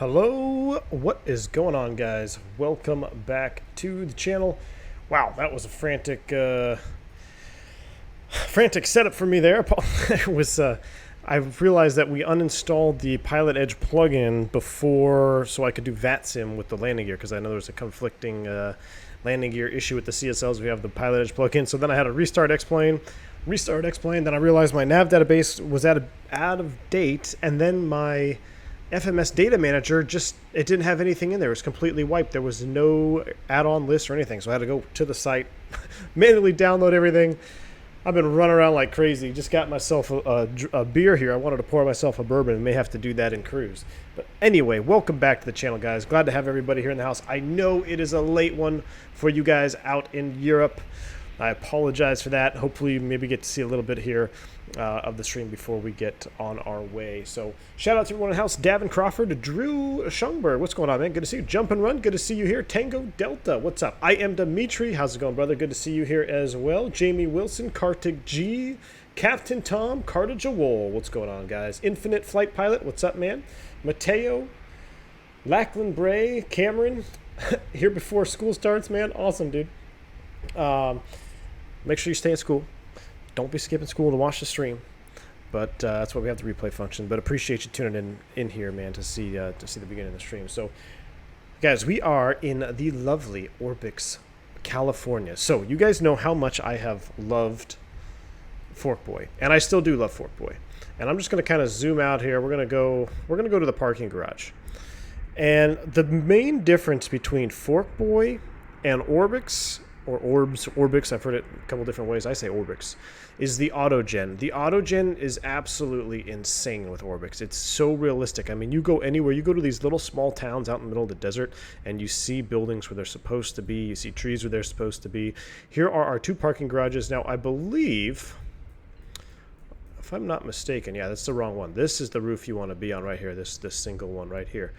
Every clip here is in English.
Hello, what is going on, guys? Welcome back to the channel. Wow, that was a frantic setup for me there. It was I realized that we uninstalled the PilotEdge plugin before, so I could do VATSIM with the landing gear, because I know there's a conflicting landing gear issue with the CSLs. We have the PilotEdge plugin, so then I had to restart X-Plane. Then I realized my nav database was out of date, and then my FMS data manager it didn't have anything in there. It was completely wiped. There was no add-on list or anything, so I had to go to the site, manually download everything. I've been running around like crazy. Just got myself a beer here. I wanted to pour myself a bourbon and may have to do that in cruise. But anyway, welcome back to the channel, guys. Glad to have everybody here in the house. I know it is a late one for you guys out in Europe. I apologize for that. Hopefully, maybe get to see a little bit here of the stream before we get on our way. So, shout out to everyone in the house. Davin Crawford, Drew Schungberg. What's going on, man? Good to see you. Jump and Run. Good to see you here. Tango Delta. What's up? IMDimitri. How's it going, brother? Good to see you here as well. Jamie Wilson, Kartik G, Captain Tom, Carter Joel. What's going on, guys? Infinite Flight Pilot. What's up, man? Mateo, Lachlan Bray, Cameron. Here before school starts, man. Awesome, dude. Make sure you stay in school. Don't be skipping school to watch the stream. But that's why we have the replay function. But appreciate you tuning in here, man, to see the beginning of the stream. So, guys, we are in the lovely Orbx California. So you guys know how much I have loved Fork Boy, and I still do love Fork Boy. And I'm just going to kind of zoom out here. We're going to go to the parking garage. And the main difference between Fork Boy and Orbx, or Orbx, I've heard it a couple different ways. I say Orbx, is the autogen. The autogen is absolutely insane with Orbx. It's so realistic. I mean, you go anywhere, you go to these little small towns out in the middle of the desert, and you see buildings where they're supposed to be, you see trees where they're supposed to be. Here are our two parking garages. Now, I believe, if I'm not mistaken, yeah, that's the wrong one. This is the roof you want to be on right here, this single one right here.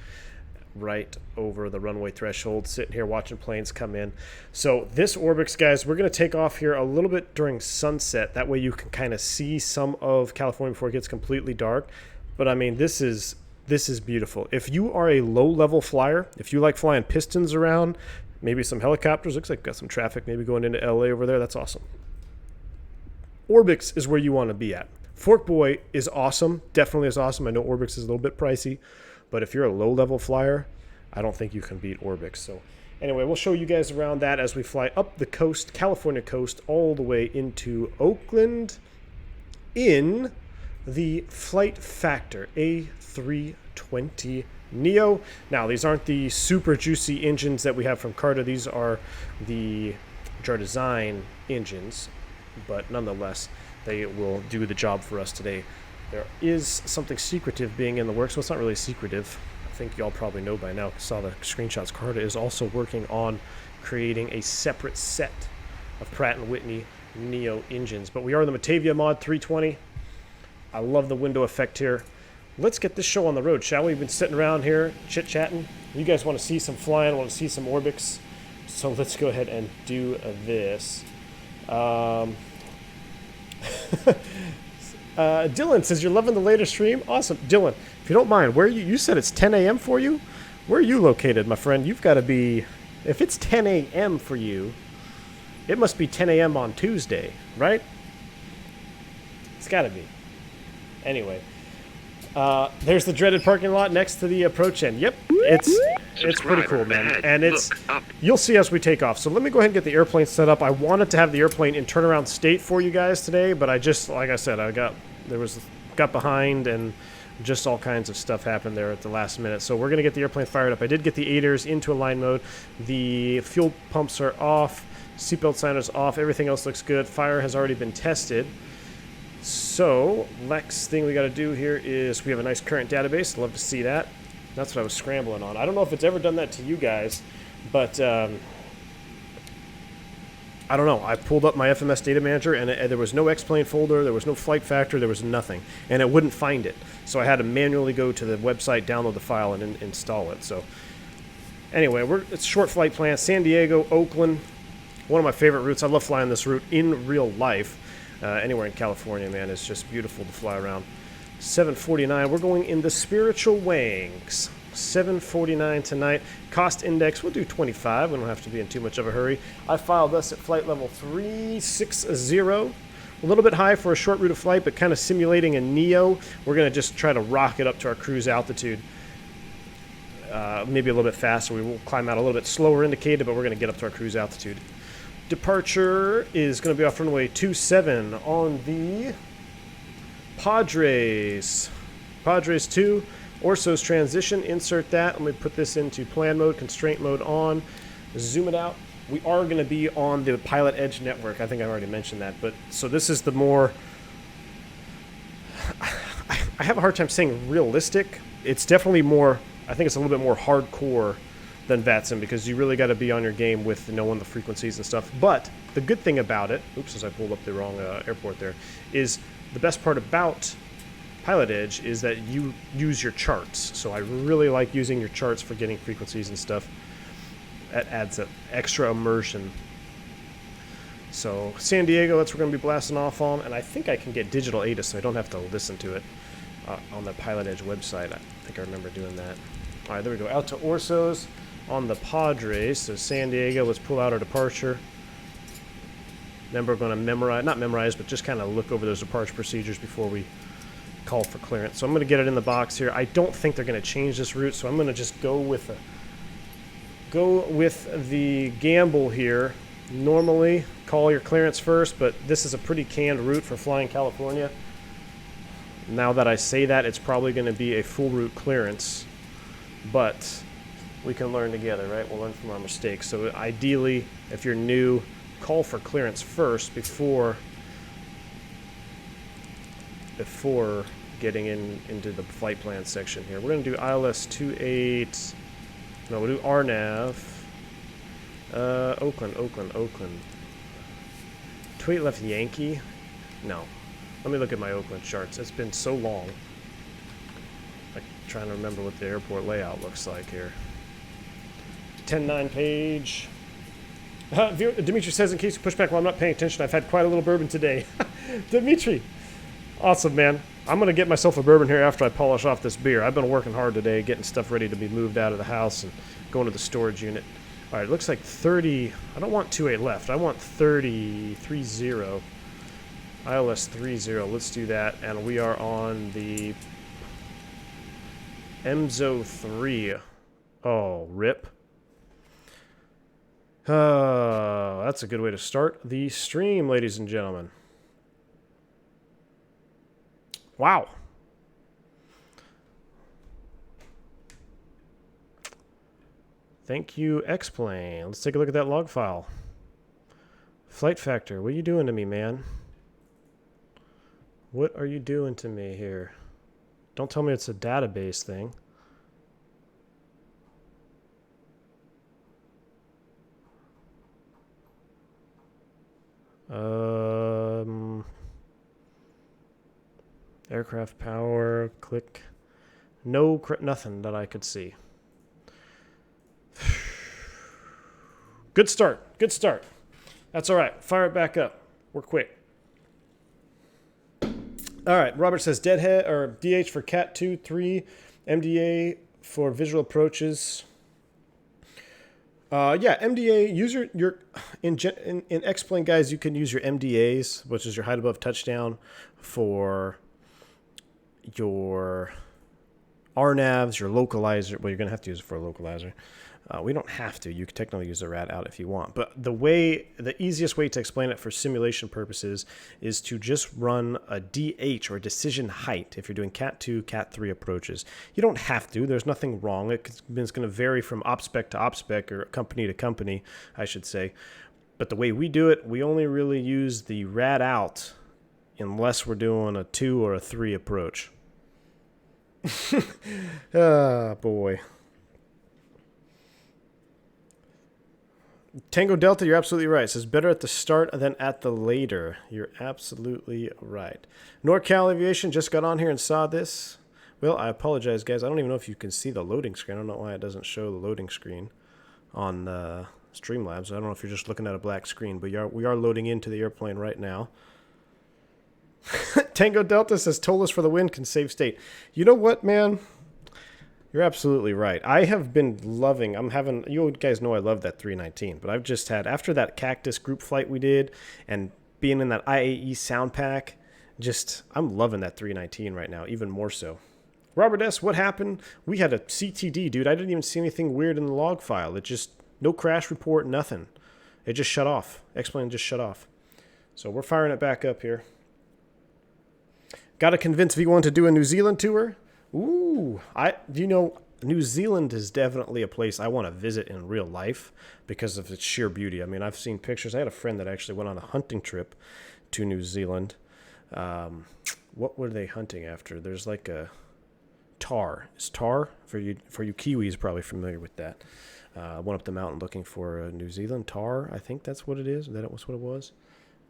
Right over the runway threshold, sitting here watching planes come in. So this Orbx, guys, we're going to take off here a little bit during sunset. That way you can kind of see some of California before it gets completely dark. But I mean, this is beautiful. If you are a low-level flyer, if you like flying pistons around, maybe some helicopters, looks like we've got some traffic maybe going into LA over there, that's awesome. Orbx is where you want to be at. Fork Boy is awesome, definitely is awesome. I know Orbx is a little bit pricey, but if you're a low-level flyer, I don't think you can beat Orbx. So anyway, we'll show you guys around that as we fly up the coast, California coast, all the way into Oakland in the FlightFactor A320 NEO. Now, these aren't the super juicy engines that we have from Carta. These are the Jar Design engines, but nonetheless, they will do the job for us today. There is something secretive being in the works. Well, it's not really secretive. I think y'all probably know by now. Saw the screenshots. Carta is also working on creating a separate set of Pratt & Whitney NEO engines. But we are in the Matavia Mod 320. I love the window effect here. Let's get this show on the road, shall we? We've been sitting around here chit-chatting. You guys want to see some flying, want to see some Orbx. So let's go ahead and do this. Dylan says you're loving the latest stream. Awesome. Dylan, if you don't mind, where you said it's 10 a.m. for you? Where are you located, my friend? You've got to be, if it's 10 a.m. for you, it must be 10 a.m. on Tuesday, right? It's got to be. Anyway, there's the dreaded parking lot next to the approach end. Yep, it's pretty cool, man. And you'll see as we take off. So let me go ahead and get the airplane set up. I wanted to have the airplane in turnaround state for you guys today, but I just, like I said, got behind and just all kinds of stuff happened there at the last minute. So we're going to get the airplane fired up. I did get the aiders into align mode. The fuel pumps are off. Seatbelt sign is off. Everything else looks good. Fire has already been tested. So next thing we got to do here is we have a nice current database. Love to see that. That's what I was scrambling on. I don't know if it's ever done that to you guys, but I don't know. I pulled up my FMS data manager, and there was no X-Plane folder, there was no FlightFactor, there was nothing, and it wouldn't find it. So I had to manually go to the website, download the file, and install it. So anyway, it's short flight plan, San Diego, Oakland, one of my favorite routes. I love flying this route in real life. Anywhere in California, man, it's just beautiful to fly around. 749, we're going in the spiritual wings. 749 tonight. Cost index, we'll do 25. We don't have to be in too much of a hurry. I filed us at flight level 360. A little bit high for a short route of flight, but kind of simulating a NEO. We're going to just try to rock it up to our cruise altitude. Maybe a little bit faster. We will climb out a little bit slower indicated, but we're going to get up to our cruise altitude. Departure is going to be off runway 27 on the Padres. Padres 2. Orso's transition. Insert that. Let me put this into plan mode, constraint mode on. Zoom it out. We are going to be on the PilotEdge network. I think I already mentioned that. But so this is the more... I have a hard time saying realistic. It's definitely more... I think it's a little bit more hardcore than VATSIM because you really got to be on your game with knowing the frequencies and stuff. But the good thing about it... Oops, as I pulled up the wrong airport there. Is the best part about PilotEdge is that you use your charts. So I really like using your charts for getting frequencies and stuff. That adds an extra immersion. So San Diego, that's what we're going to be blasting off on. And I think I can get digital ATIS so I don't have to listen to it on the PilotEdge website. I think I remember doing that. All right, there we go. Out to Orso's on the Padres. So San Diego, let's pull out our departure. Then we're going to memorize, not memorize, but just kind of look over those departure procedures before we call for clearance. So I'm going to get it in the box here. I don't think they're going to change this route, so I'm going to just go with the gamble here. Normally, call your clearance first, but this is a pretty canned route for flying California. Now that I say that, it's probably going to be a full route clearance, but we can learn together, right? We'll learn from our mistakes. So ideally, if you're new, call for clearance first before getting into the flight plan section here. We're going to do ILS 28. No, we'll do RNAV. Oakland. 28 left Yankee? No. Let me look at my Oakland charts. It's been so long. I'm trying to remember what the airport layout looks like here. 10-9 page. Dimitri says, in case you push back while I'm not paying attention, I've had quite a little bourbon today. Dimitri. Awesome, man. I'm going to get myself a bourbon here after I polish off this beer. I've been working hard today, getting stuff ready to be moved out of the house and going to the storage unit. All right, it looks like 30. I don't want 28 left. I want 30, 30. ILS 30. Let's do that. And we are on the MZO 3. Oh, rip. That's a good way to start the stream, ladies and gentlemen. Wow. Thank you, X-Plane. Let's take a look at that log file. FlightFactor, what are you doing to me, man? What are you doing to me here? Don't tell me it's a database thing. Aircraft power, click. No, nothing that I could see. Good start. Good start. That's all right. Fire it back up. We're quick. All right. Robert says deadhead or DH for Cat 2, 3, MDA for visual approaches. Yeah, MDA. Use your in X-Plane, guys. You can use your MDAs, which is your height above touchdown, for your RNAVs, your localizer. Well, you're gonna have to use it for a localizer. We don't have to. You can technically use the RAT out if you want. But the easiest way to explain it for simulation purposes is to just run a DH, or decision height, if you're doing Cat 2, Cat 3 approaches. You don't have to. There's nothing wrong. It's going to vary from OpSpec to OpSpec, or company to company, I should say. But the way we do it, we only really use the RAT out unless we're doing a 2 or a 3 approach. Ah, boy. Tango Delta, you're absolutely right. It says better at the start than at the later. You're absolutely right. NorCal Aviation just got on here and saw this. Well, I apologize, guys. I don't even know if you can see the loading screen. I don't know why it doesn't show the loading screen on Streamlabs. I don't know if you're just looking at a black screen, but we are loading into the airplane right now. Tango Delta says toll us for the win can save state. You know what, man? You're absolutely right. I have been loving, you guys know I love that 319, but I've just had, after that Cactus group flight we did and being in that IAE sound pack, I'm loving that 319 right now, even more so. Robert S., what happened? We had a CTD, dude. I didn't even see anything weird in the log file. It just, no crash report, nothing. It just shut off. X-Plane just shut off. So we're firing it back up here. Got to convince V1 to do a New Zealand tour. Ooh, New Zealand is definitely a place I want to visit in real life because of its sheer beauty. I mean, I've seen pictures. I had a friend that actually went on a hunting trip to New Zealand. What were they hunting after? There's like a tar. Is tar? For you Kiwis probably familiar with that. I went up the mountain looking for a New Zealand tar. I think that's what it is. That was what it was.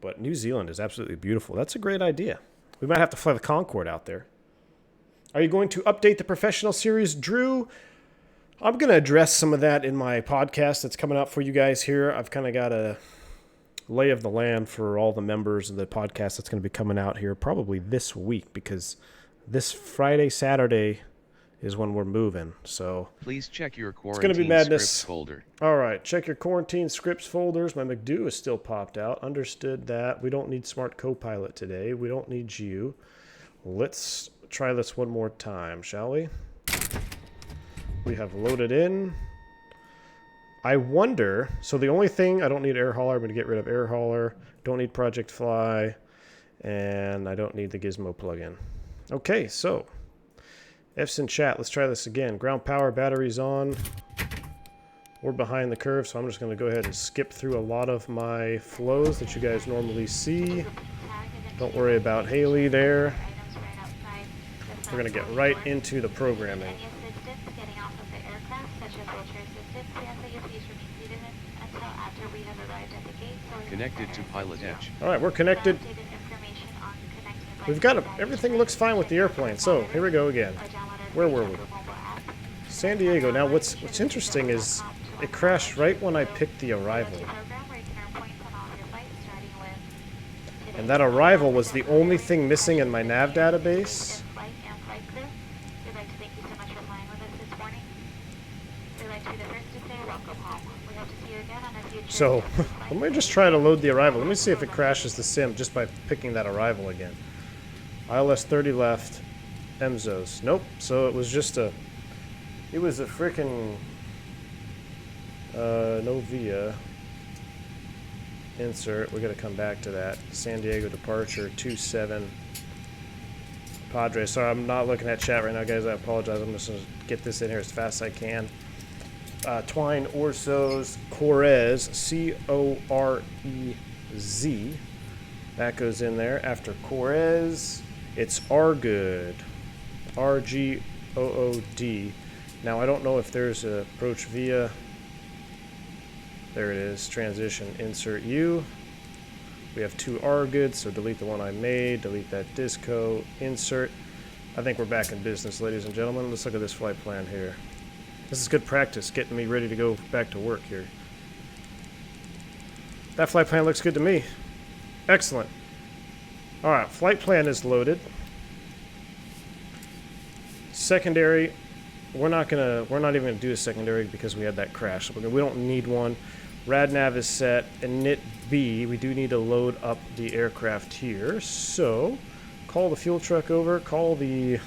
But New Zealand is absolutely beautiful. That's a great idea. We might have to fly the Concorde out there. Are you going to update the professional series, Drew? I'm going to address some of that in my podcast that's coming out for you guys here. I've kind of got a lay of the land for all the members of the podcast that's going to be coming out here probably this week because this Friday, Saturday is when we're moving. So please check your quarantine it's going to be madness. Scripts folder. All right, check your quarantine scripts folders. My McDo is still popped out. Understood that. We don't need Smart Copilot today. We don't need you. Let's try this one more time, shall we? We have loaded in. I wonder, so the only thing, I don't need air hauler. I'm going to get rid of air hauler. Don't need Project Fly. And I don't need the Gizmo plugin. Okay, so F's in chat. Let's try this again. Ground power, batteries on. We're behind the curve, so I'm just going to go ahead and skip through a lot of my flows that you guys normally see. Don't worry about Haley there. We're going to get right into the programming. Connected to PilotEdge. All right, we're connected. We've got everything looks fine with the airplane. So here we go again. Where were we? San Diego. Now what's interesting is it crashed right when I picked the arrival. And that arrival was the only thing missing in my nav database. So, let me just try to load the arrival. Let me see if it crashes the sim just by picking that arrival again. ILS 30 left, EMZOs. Nope, so it was just it was a freaking, Novia insert. We gotta come back to that. San Diego departure, 27. Padre, sorry, I'm not looking at chat right now, guys. I apologize. I'm just gonna get this in here as fast as I can. Twine Orsos Corez, C-O-R-E-Z. That goes in there. After Corez, it's Rgood, R-G-O-O-D. Now, I don't know if there's a approach via. There it is. Transition, insert U. We have two Rgoods, so delete the one I made. Delete that disco. Insert. I think we're back in business, ladies and gentlemen. Let's look at this flight plan here. This is good practice, getting me ready to go back to work here. That flight plan looks good to me. Excellent. All right, flight plan is loaded. Secondary, we're not even gonna do a secondary because we had that crash. So we don't need one. RadNav is set, and NIT B, we do need to load up the aircraft here. So, call the fuel truck over, call the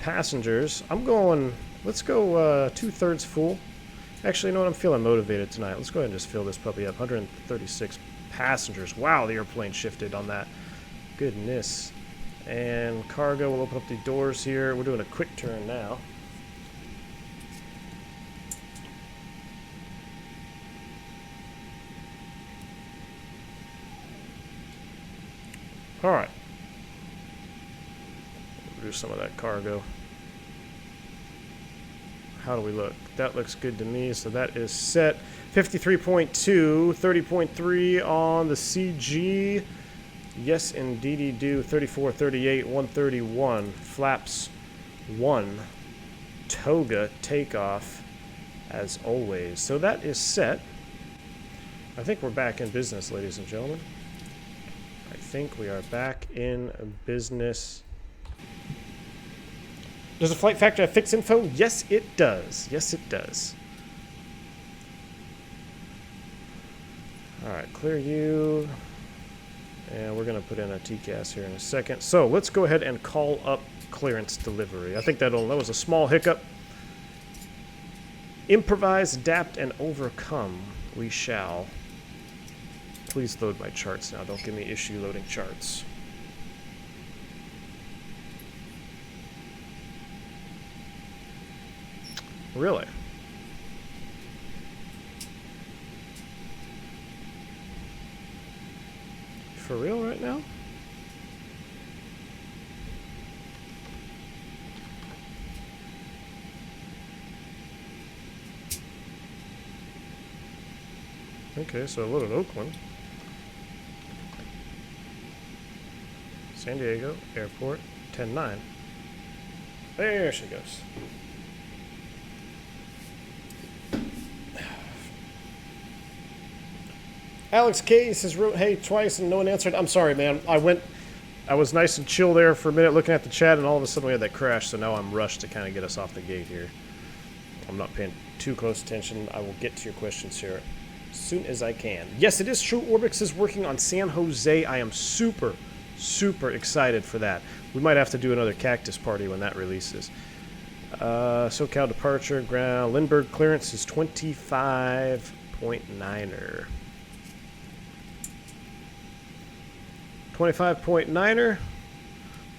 passengers. I'm going. Let's go 2/3 full. Actually, you know what? I'm feeling motivated tonight. Let's go ahead and just fill this puppy up. 136 passengers. Wow, the airplane shifted on that. Goodness. And cargo, we'll open up the doors here. We're doing a quick turn now. All right. We'll do some of that cargo. How do we look? That looks good to me, so that is set. 53.2, 30.3 on the CG. Yes, indeedy do. 34, 38, 131. Flaps 1. Toga takeoff, as always. So that is set. I think we're back in business, ladies and gentlemen. I think we are back in business. Does the FlightFactor have fixed info? Yes, it does. Yes, it does. All right, clear you. And we're going to put in a TCAS here in a second. So let's go ahead and call up clearance delivery. I think that was a small hiccup. Improvise, adapt, and overcome. We shall. Please load my charts now. Don't give me issue loading charts. Really? For real right now? Okay, so I loaded Oakland. San Diego, airport, 10-9. There she goes. Alex K says, hey, twice and no one answered. I'm sorry, man. I was nice and chill there for a minute looking at the chat, and all of a sudden we had that crash, so now I'm rushed to kind of get us off the gate here. I'm not paying too close attention. I will get to your questions here as soon as I can. Yes, it is true. Orbx is working on San Jose. I am super, super excited for that. We might have to do another cactus party when that releases. SoCal departure, ground. Lindbergh clearance is 25.9er. 25.9er.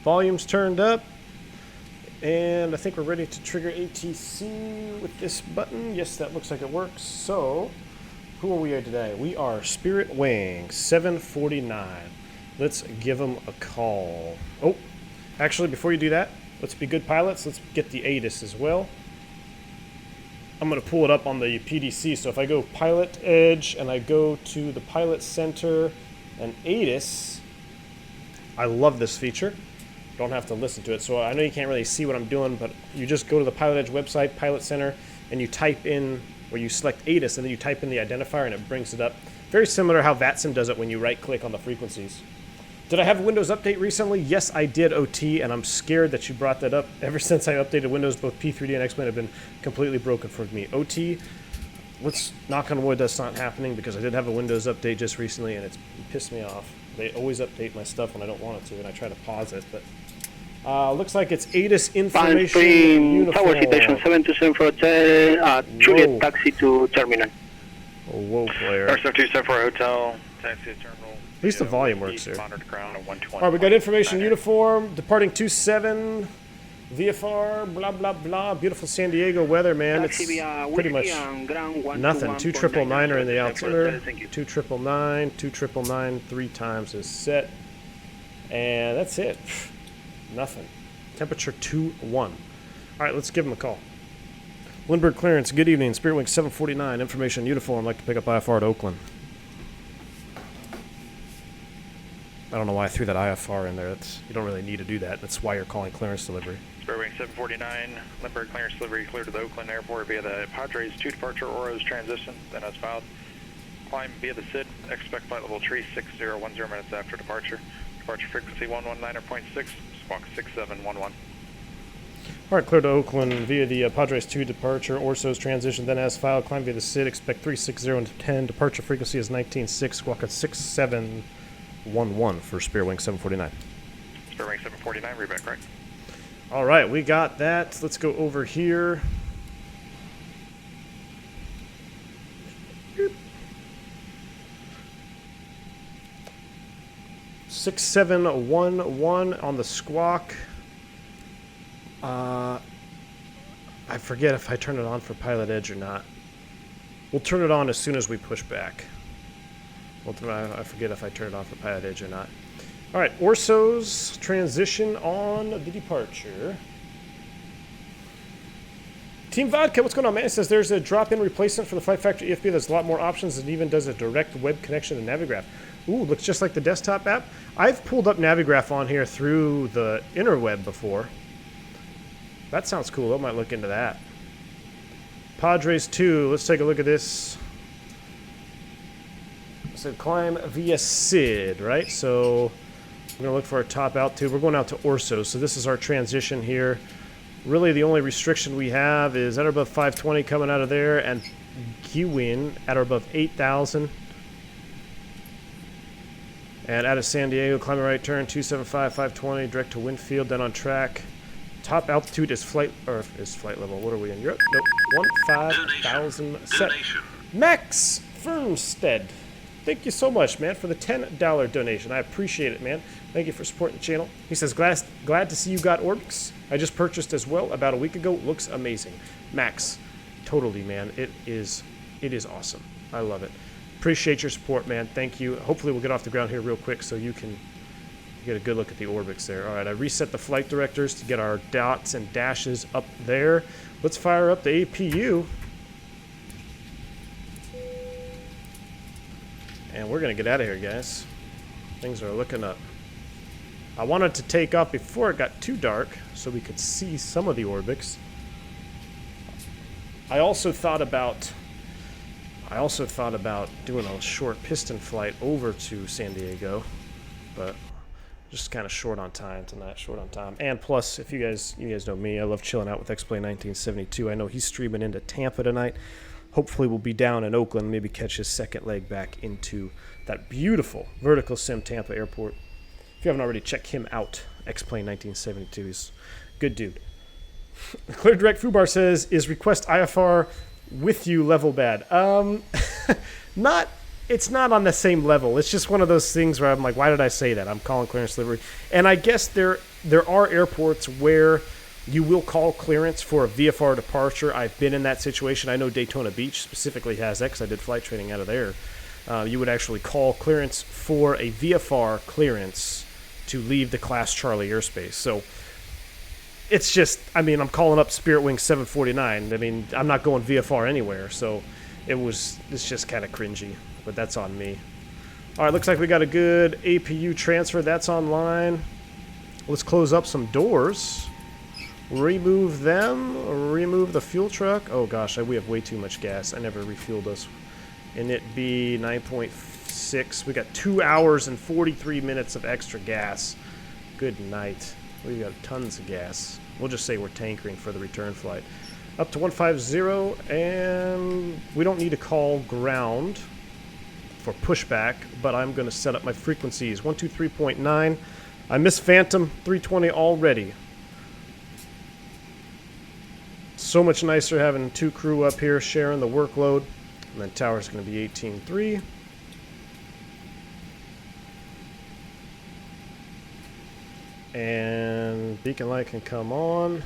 Volume's turned up. And I think we're ready to trigger ATC with this button. Yes, that looks like it works. So, who are we at today? We are Spirit Wing 749. Let's give them a call. Oh, actually, before you do that, let's be good pilots. Let's get the Addons as well. I'm going to pull it up on the PDC. So if I go PilotEdge and I go to the Pilot Center and Addons, I love this feature. Don't have to listen to it. So I know you can't really see what I'm doing, but you just go to the PilotEdge website, Pilot Center, and you type in, where you select Addons, and then you type in the identifier, and it brings it up. Very similar to how VATSIM does it when you right-click on the frequencies. Did I have a Windows update recently? Yes, I did, OT, and I'm scared that you brought that up. Ever since I updated Windows, both P3D and X-Men have been completely broken for me. OT, let's knock on wood that's not happening, because I did have a Windows update just recently, and it's pissed me off. They always update my stuff when I don't want it to, and I try to pause it, but looks like it's Addons information uniform. Tower citation 727 for hotel, Juliet taxi to terminal. Oh, whoa, player. First 274 for hotel, taxi to terminal. At least the volume works here. All right, we got information uniform, departing 27, VFR, blah, blah, blah. Beautiful San Diego weather, man. It's pretty much nothing. 2999er in the altimeter, 2999, 2999, 3 times is set. And that's it. Nothing. Temperature 2-1. All right, let's give him a call. Lindbergh clearance, good evening. Spirit Wing 749, information uniform. Like to pick up IFR at Oakland. I don't know why I threw that IFR in there. You don't really need to do that. That's why you're calling clearance delivery. Spirit Wing 749, Lindbergh clearance delivery clear to the Oakland Airport via the Padres 2 departure, Oros transition, then as filed. Climb via the SID, expect flight level 36010 minutes after departure. Departure frequency 119.6, squawk 6711. All right, clear to Oakland via the Padres 2 departure, Orso's transition, then as filed. Climb via the SID, expect 36010. Departure frequency is 19.6, squawk at 6711 for Spirit Wing 749. Spirit Wing 749, reback, correct. All right, we got that. Let's go over here. 6711 on the squawk. I forget if I turn it on for PilotEdge or not. We'll turn it on as soon as we push back. I forget if I turn it on for PilotEdge or not. All right, Orso's transition on the departure. Team Vodka, what's going on, man? It says there's a drop-in replacement for the FlightFactor EFB that's a lot more options and even does a direct web connection to Navigraph. Ooh, looks just like the desktop app. I've pulled up Navigraph on here through the interweb before. That sounds cool. I might look into that. Padres 2, let's take a look at this. So climb via SID, right? So we're going to look for our top altitude. We're going out to Orso, so this is our transition here. Really, the only restriction we have is at or above 520 coming out of there, and Gwin at or above 8,000. And out of San Diego, climbing right turn, 275, 520, direct to Winfield, then on track. Top altitude is flight level. What are we in? Europe? Nope. 15,000 set. Max Fernstead. Thank you so much, man, for the $10 donation. I appreciate it, man. Thank you for supporting the channel. He says, glad to see you got Orbx. I just purchased as well about a week ago. Looks amazing. Max, totally, man. It is awesome. I love it. Appreciate your support, man. Thank you. Hopefully we'll get off the ground here real quick so you can get a good look at the Orbx there. All right, I reset the flight directors to get our dots and dashes up there. Let's fire up the APU. And we're going to get out of here, guys. Things are looking up. I wanted to take off before it got too dark so we could see some of the Orbx. I also thought about doing a short piston flight over to San Diego, but just kind of short on time tonight, And plus, if you guys know me, I love chilling out with XPlay 1972. I know he's streaming into Tampa tonight. Hopefully we'll be down in Oakland, maybe catch his second leg back into that beautiful vertical sim Tampa airport. If you haven't already, check him out. XPlay 1972. He's a good dude. Clear Direct Fubar says, is request IFR with you level bad? It's not on the same level. It's just one of those things where I'm like, why did I say that? I'm calling clearance delivery. And I guess there are airports where you will call clearance for a VFR departure. I've been in that situation. I know Daytona Beach specifically has that because I did flight training out of there. You would actually call clearance for a VFR clearance to leave the Class Charlie airspace. So it's just, I mean, I'm calling up Spirit Wing 749. I mean, I'm not going VFR anywhere. So it's just kind of cringy, but that's on me. All right, looks like we got a good APU transfer. That's online. Let's close up some doors. Remove them. Remove the fuel truck. Oh gosh, we have way too much gas. I never refueled us. And it be 9.6. We got 2 hours and 43 minutes of extra gas. Good night. We got tons of gas. We'll just say we're tankering for the return flight. Up to 150, and we don't need to call ground for pushback, but I'm going to set up my frequencies. 123.9. I miss Phantom 320 already. So much nicer having two crew up here sharing the workload. And then tower's going to be 18.3. And beacon light can come on.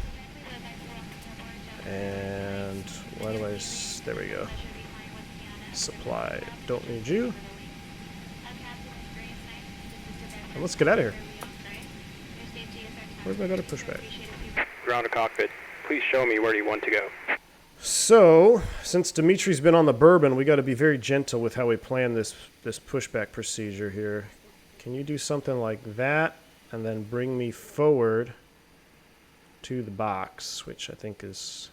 And why do there we go. Supply, don't need you. And let's get out of here. Where's my better pushback? Ground to cockpit. Please show me where you want to go. So, since Dimitri's been on the bourbon, we got to be very gentle with how we plan this pushback procedure here. Can you do something like that, and then bring me forward to the box, which I think is...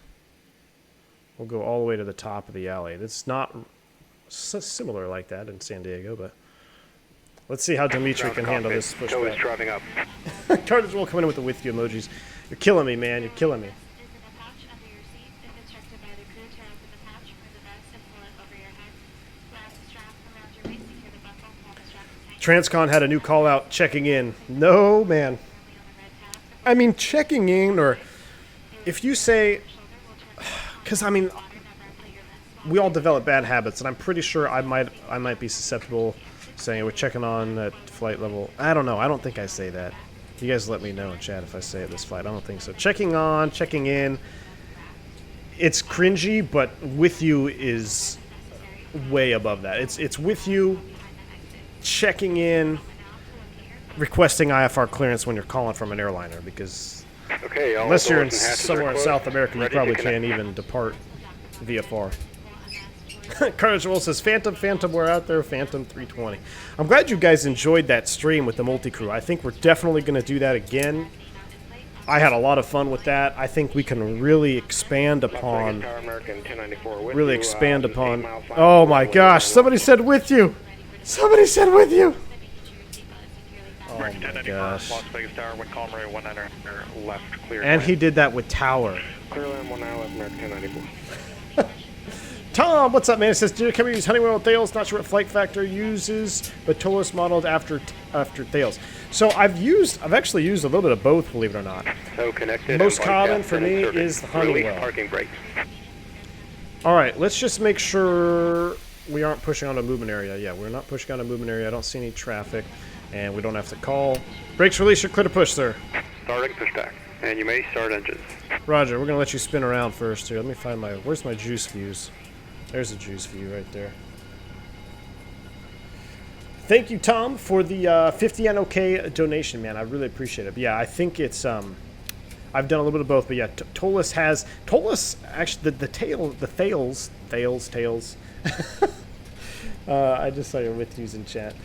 We'll go all the way to the top of the alley. It's not similar like that in San Diego, but let's see how Dimitri can handle this pushback. Toga's driving up. Carter's will coming in with the with you emojis. You're killing me, man. You're killing me. Transcon had a new call out checking in. No, man. I mean, checking in, or if you say, because I mean, we all develop bad habits, and I'm pretty sure I might be susceptible saying we're checking on at flight level. I don't know. I don't think I say that. You guys let me know in chat if I say it this flight. I don't think so. Checking on, checking in. It's cringy, but with you is way above that. It's with you, checking in, requesting IFR clearance when you're calling from an airliner, because okay, unless you're in somewhere in South America, you probably can't even depart VFR. Carter Roll says, Phantom, we're out there, Phantom 320. I'm glad you guys enjoyed that stream with the multi-crew. I think we're definitely going to do that again. I had a lot of fun with that. I think we can really expand upon... Oh my gosh, somebody said with you! Somebody said with you! Oh American my 1094, gosh. Las Vegas Tower, wind calm runway 19 left, clear. And he did that with Tower. Clear land 19 left, American 1094. Tom, what's up, man? It says, can we use Honeywell Thales? Not sure what FlightFactor uses, but Tolis modeled after Thales. So I've actually used a little bit of both, believe it or not. So connected. Most and common gas for been me inserted. is the Honeywell. Release parking brakes. All right, let's just make sure we aren't pushing on a movement area. Yeah, we're not pushing on a movement area. I don't see any traffic, and we don't have to call. Brakes release, you're clear to push, sir. Starting pushback. And you may start engines. Roger, we're going to let you spin around first here. Let me find where's my juice views? There's a juice view right there. Thank you, Tom, for the 50 NOK donation, man. I really appreciate it. But yeah, I think it's I've done a little bit of both, but yeah, Tolis actually the Thales. I just saw your with yous in chat.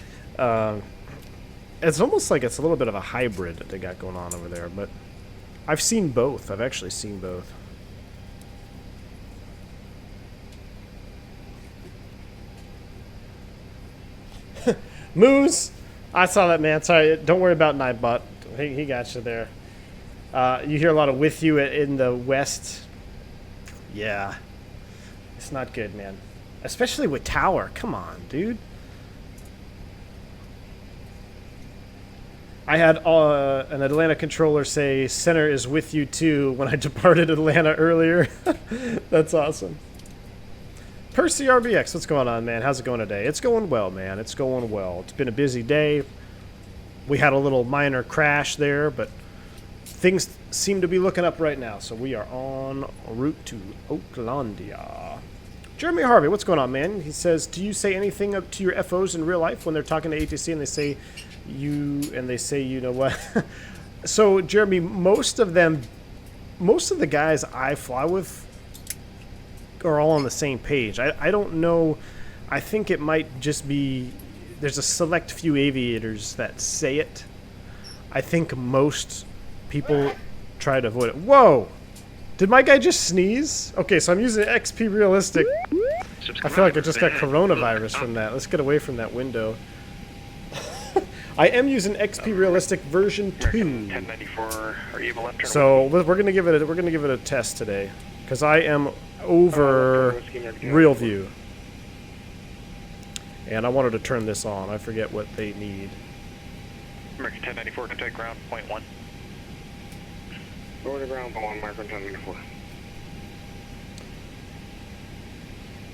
It's almost like it's a little bit of a hybrid that they got going on over there, but I've seen both. I've actually seen both. Moose, I saw that, man. Sorry, don't worry about Nightbot. He got you there. You hear a lot of with you in the west. Yeah, it's not good, man. Especially with Tower. Come on, dude. I had an Atlanta controller say center is with you too when I departed Atlanta earlier. That's awesome. Percy RBX, what's going on, man? How's it going today? It's going well, man. It's going well. It's been a busy day. We had a little minor crash there, but things seem to be looking up right now. So we are en route to Oaklandia. Jeremy Harvey, what's going on, man? He says, do you say anything up to your FOs in real life when they're talking to ATC and they say you know what? So, Jeremy, most of the guys I fly with are all on the same page. I don't know. I think it might just be there's a select few aviators that say it. I think most people try to avoid it. Whoa! Did my guy just sneeze? Okay, so I'm using XpRealistic. I feel like I just got coronavirus from that. Let's get away from that window. I am using XpRealistic version 2. 1094, are you able to So we're gonna give it a test today, because I am over real view, and I wanted to turn this on. I forget what they need. American 1094, contact ground, point 1. Over to ground, point 1, American 1094.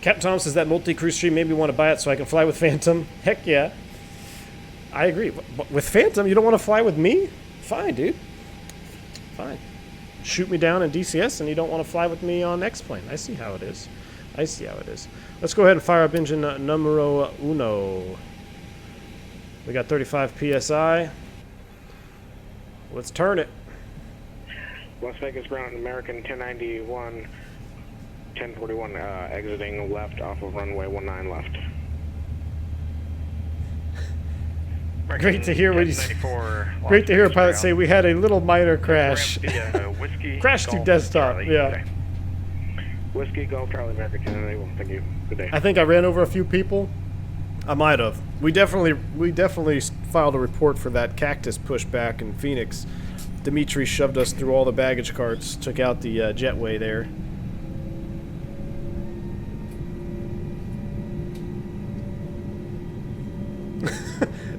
Captain Tom says that multi-cruise stream made me want to buy it so I can fly with Phantom. Heck yeah. I agree. But with Phantom, you don't want to fly with me? Fine, dude. Fine. Shoot me down in DCS and you don't want to fly with me on X-Plane. I see how it is. I see how it is. Let's go ahead and fire up engine numero uno. We got 35 PSI. Let's turn it. Las Vegas ground, American 1091, 1041, exiting left off of runway 19 left. Great to hear what he's. Great to hear a pilot say we had a little minor crash. Crash to desktop. Yeah. Whiskey Golf Charlie American 1091. Thank you. Good day. I think I ran over a few people. I might have. We definitely filed a report for that cactus pushback in Phoenix. Dimitri shoved us through all the baggage carts, took out the jetway there.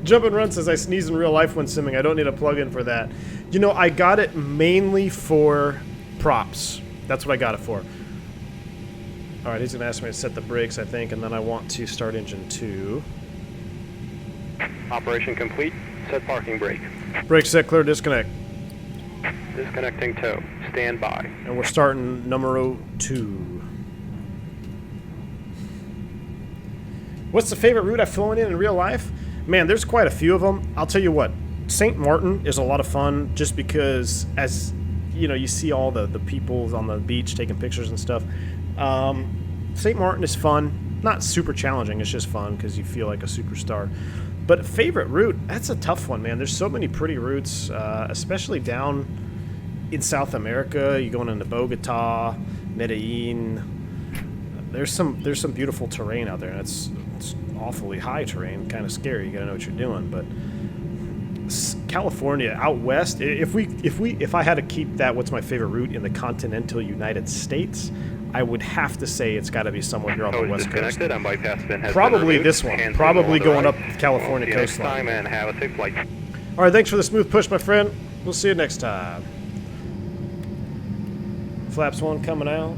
Jump and Run says, I sneeze in real life when simming. I don't need a plug-in for that. You know, I got it mainly for props. That's what I got it for. All right, he's going to ask me to set the brakes, I think, and then I want to start engine 2. Operation complete. Set parking brake. Brake set, clear, disconnect. Disconnecting tow. Stand by. And we're starting numero 2. What's the favorite route I've flown in real life? Man, there's quite a few of them. I'll tell you what, St. Martin is a lot of fun just because, as you know, you see all the people on the beach taking pictures and stuff. St. Martin is fun. Not super challenging, it's just fun because you feel like a superstar. But favorite route, that's a tough one, man. There's so many pretty routes, especially down in South America. You're going into Bogota, Medellin. There's some beautiful terrain out there, and it's awfully high terrain, kind of scary. You gotta know what you're doing. But California out west. If I had to keep that, what's my favorite route in the continental United States? I would have to say it's got to be somewhere here on the west coast. Probably this one. Probably going up the California coastline. And have a safe flight. All right, thanks for the smooth push, my friend. We'll see you next time. Flaps 1 coming out.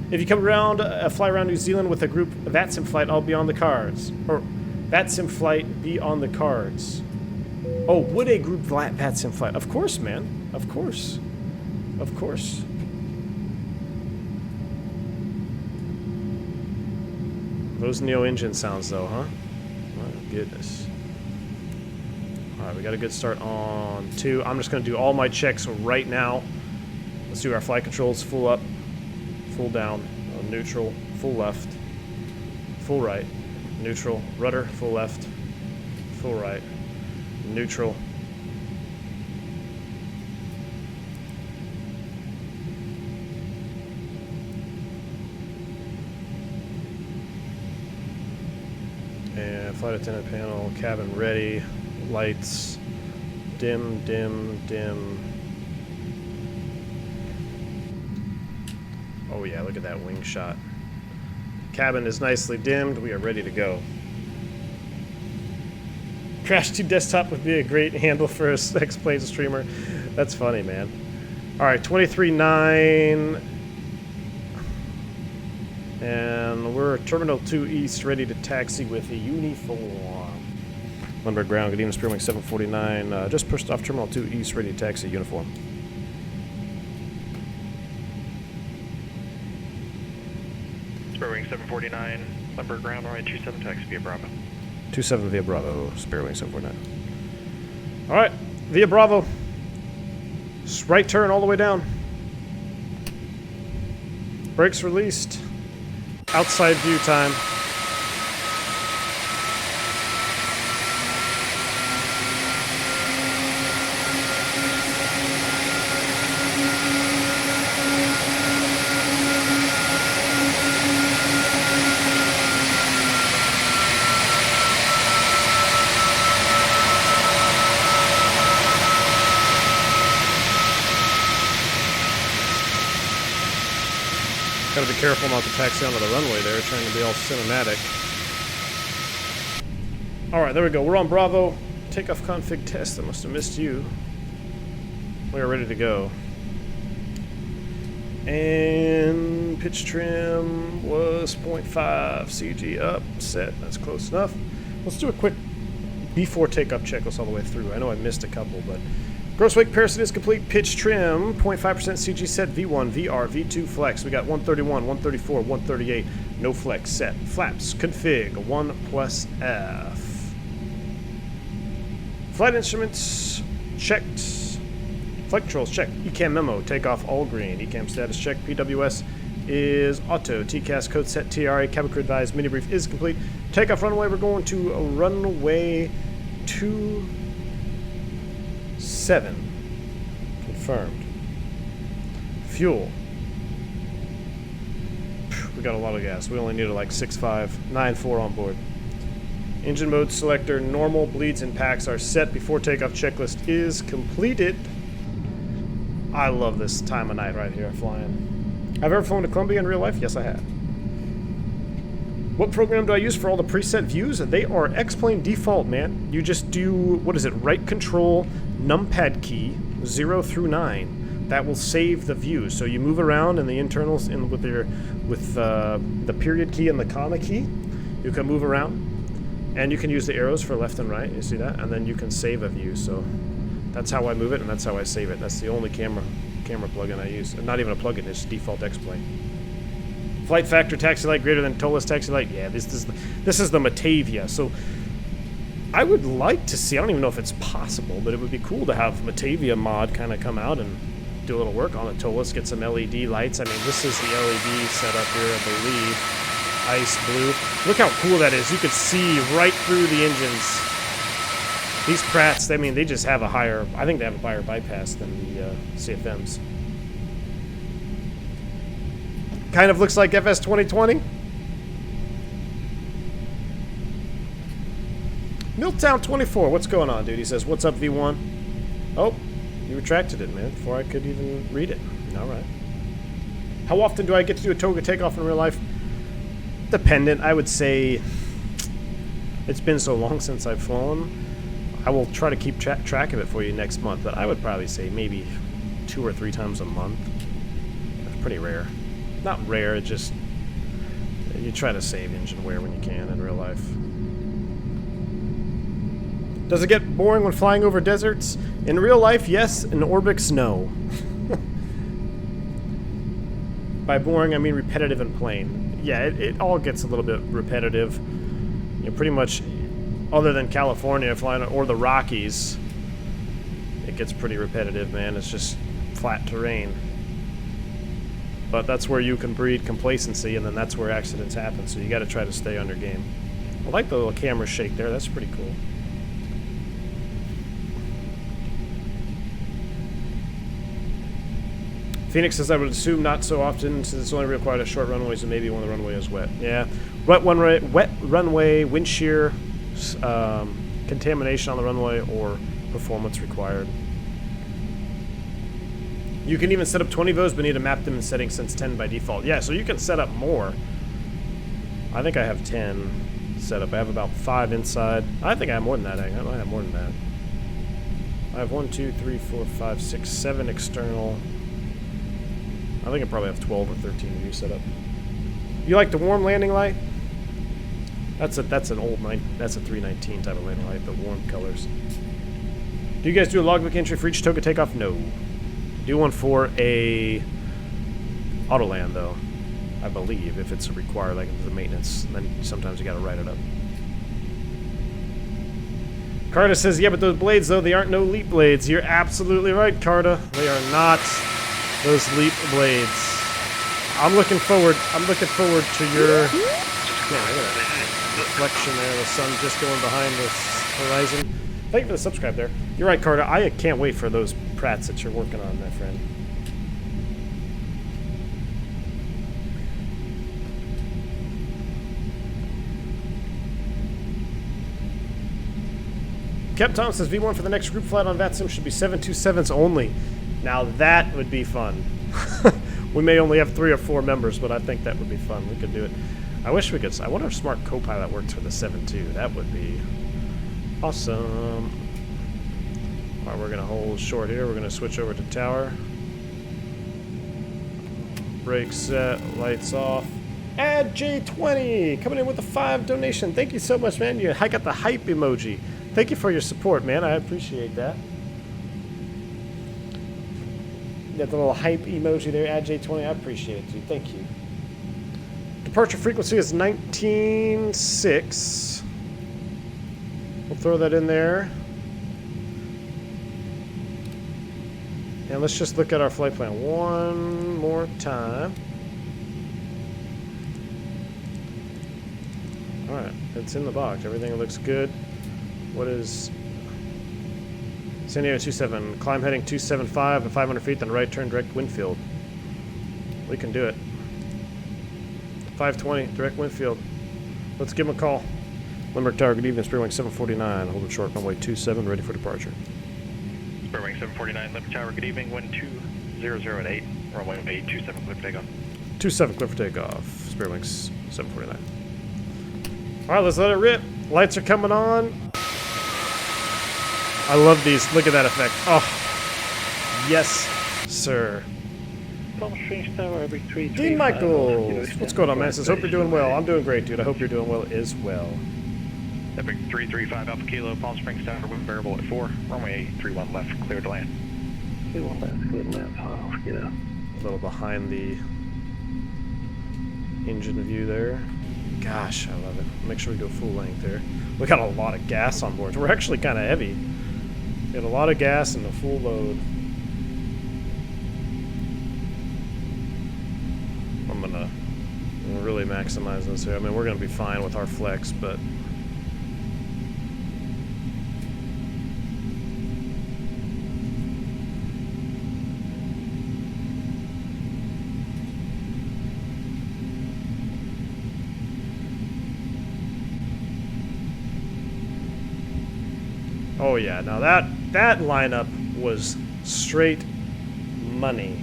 If you come around, fly around New Zealand with a group VATSIM flight, I'll be on the cards. Or VATSIM flight be on the cards. Oh, would a group VATSIM flight? Of course, man. Of course. Of course. Those Neo engine sounds, though, huh? My goodness. All right, we got a good start on 2. I'm just going to do all my checks right now. Let's do our flight controls full up, full down, neutral, full left, full right, neutral, rudder, full left, full right, neutral. And flight attendant panel, cabin ready, lights, dim, dim, dim. Oh yeah, look at that wing shot. Cabin is nicely dimmed. We are ready to go. Crash 2 desktop would be a great handle for a X-Plane streamer. That's funny, man. All right, 23.9. And we're Terminal 2 East, ready to taxi with a uniform. Lundberg ground, good evening, Spearwing 749. Just pushed off Terminal 2 East, ready to taxi, uniform. Spearwing 749, Lundberg ground, runway 27, taxi via Bravo. 27 via Bravo, Spearwing 749. All right, via Bravo. Right turn all the way down. Brakes released. Outside view time. Gotta be careful not to taxi onto the runway there, trying to be all cinematic. Alright, there we go. We're on Bravo. Takeoff config test. I must have missed you. We are ready to go. And pitch trim was 0.5 CG up, set. That's close enough. Let's do a quick before takeoff checklist all the way through. I know I missed a couple, but gross weight comparison is complete. Pitch trim, 0.5% CG set, V1, VR, V2 flex. We got 131, 134, 138, no flex set. Flaps, config, 1+F. Flight instruments, checked. Flight controls, check. ECAM memo, takeoff all green. ECAM status check. PWS is auto. TCAS code set, TRA, cabin crew advised. Mini brief is complete. Takeoff runway, we're going to runway 27. Confirmed. Fuel. We got a lot of gas. We only needed like 6.5, 9.4 on board. Engine mode selector, normal, bleeds and packs are set before takeoff. Checklist is completed. I love this time of night right here flying. I've ever flown to Columbia in real life? Yes, I have. What program do I use for all the preset views? They are X-Plane default, man. You just do, what is it, right control, numpad key, 0 through 9. That will save the views. So you move around in the internals with the period key and the comma key. You can move around. And you can use the arrows for left and right, you see that? And then you can save a view, so that's how I move it and that's how I save it. That's the only camera plugin I use. Not even a plugin, it's default X-Plane. FlightFactor taxi light greater than Tola's taxi light? Yeah, this is the Matavia. So I would like to see, I don't even know if it's possible, but it would be cool to have Matavia mod kind of come out and do a little work on it. Tolas, get some LED lights. I mean, this is the LED setup here, I believe. Ice blue. Look how cool that is. You could see right through the engines. These Pratts, I mean, they just have a higher, I think they have a higher bypass than the CFMs. Kind of looks like FS 2020. Milltown 24, what's going on, dude? He says, what's up, V1? Oh, you retracted it, man, before I could even read it. All right. How often do I get to do a Toga takeoff in real life? Dependent. I would say it's been so long since I've flown. I will try to keep track of it for you next month, but I would probably say maybe 2 or 3 times a month. That's pretty rare. Not rare, it just... You try to save engine wear when you can in real life. Does it get boring when flying over deserts? In real life, yes. In Orbx, no. By boring, I mean repetitive and plain. Yeah, it all gets a little bit repetitive. You know, pretty much, other than California flying or the Rockies, it gets pretty repetitive, man. It's just flat terrain. But that's where you can breed complacency, and then that's where accidents happen. So you got to try to stay on your game. I like the little camera shake there. That's pretty cool. Phoenix says, I would assume not so often, since it's only required a short runway, so maybe when the runway is wet. Yeah, wet runway, wind shear, contamination on the runway, or performance required. You can even set up 20 VOs, but need to map them in settings since 10 by default. Yeah, so you can set up more. I think I have 10 set up. I have about 5 inside. I think I have more than that. I might have more than that. I have 1, 2, 3, 4, 5, 6, 7 external. I think I probably have 12 or 13 of you set up. You like the warm landing light? That's an old that's a 319 type of landing light, the warm colors. Do you guys do a logbook entry for each Toga takeoff? No. Do one for a Autoland though, I believe, if it's required, like the maintenance. Then sometimes you got to write it up. Carta says, yeah, but those blades though, they aren't no leap blades. You're absolutely right, Carta. They are not those leap blades. I'm looking forward to your reflection there, the sun just going behind this horizon. Thank you for the subscribe there. You're right, Carter. I can't wait for those Pratts that you're working on, my friend. Kept Tom says V1 for the next group flight on VATSIM should be 727s only. Now that would be fun. We may only have 3 or 4 members, but I think that would be fun. We could do it. I wish we could. I wonder if Smart Copilot works for the 7.2. That would be awesome. All right, we're going to hold short here. We're going to switch over to tower. Brakes set, lights off. Add J20 coming in with a 5 donation. Thank you so much, man. I got the hype emoji. Thank you for your support, man. I appreciate that. You got the little hype emoji there, Add J20. I appreciate it, dude. Thank you. Departure frequency is 19.6. We'll throw that in there. And let's just look at our flight plan one more time. Alright, it's in the box. Everything looks good. What is... San Diego 27. Climb heading 275 at 500 feet, then right turn direct wind field. We can do it. 520, direct wind field. Let's give him a call. Limerick Tower, good evening. Spearwing 749. Holding short, runway 27, ready for departure. Spearwing 749, Limerick Tower, good evening. Wind 200 at 8. Runway 827, clear for takeoff. 27, clear for takeoff. Spearwing 749. Alright, let's let it rip. Lights are coming on. I love these. Look at that effect. Oh, yes, sir. Dean Michaels, what's going on, man? Says, hope you're doing well. I'm doing great, dude. I hope you're doing well as well. Epic 335 Alpha Kilo, Palm Springs Tower, wind variable at 4. Runway 31 left, clear to land. 31 left, clear to land, Palm, get out. A little behind the engine view there. Gosh, I love it. Make sure we go full length there. We got a lot of gas on board. We're actually kind of heavy. We got a lot of gas and a full load. I'm gonna really maximize this here. I mean, we're gonna be fine with our flex, but Oh yeah, now that lineup was straight money.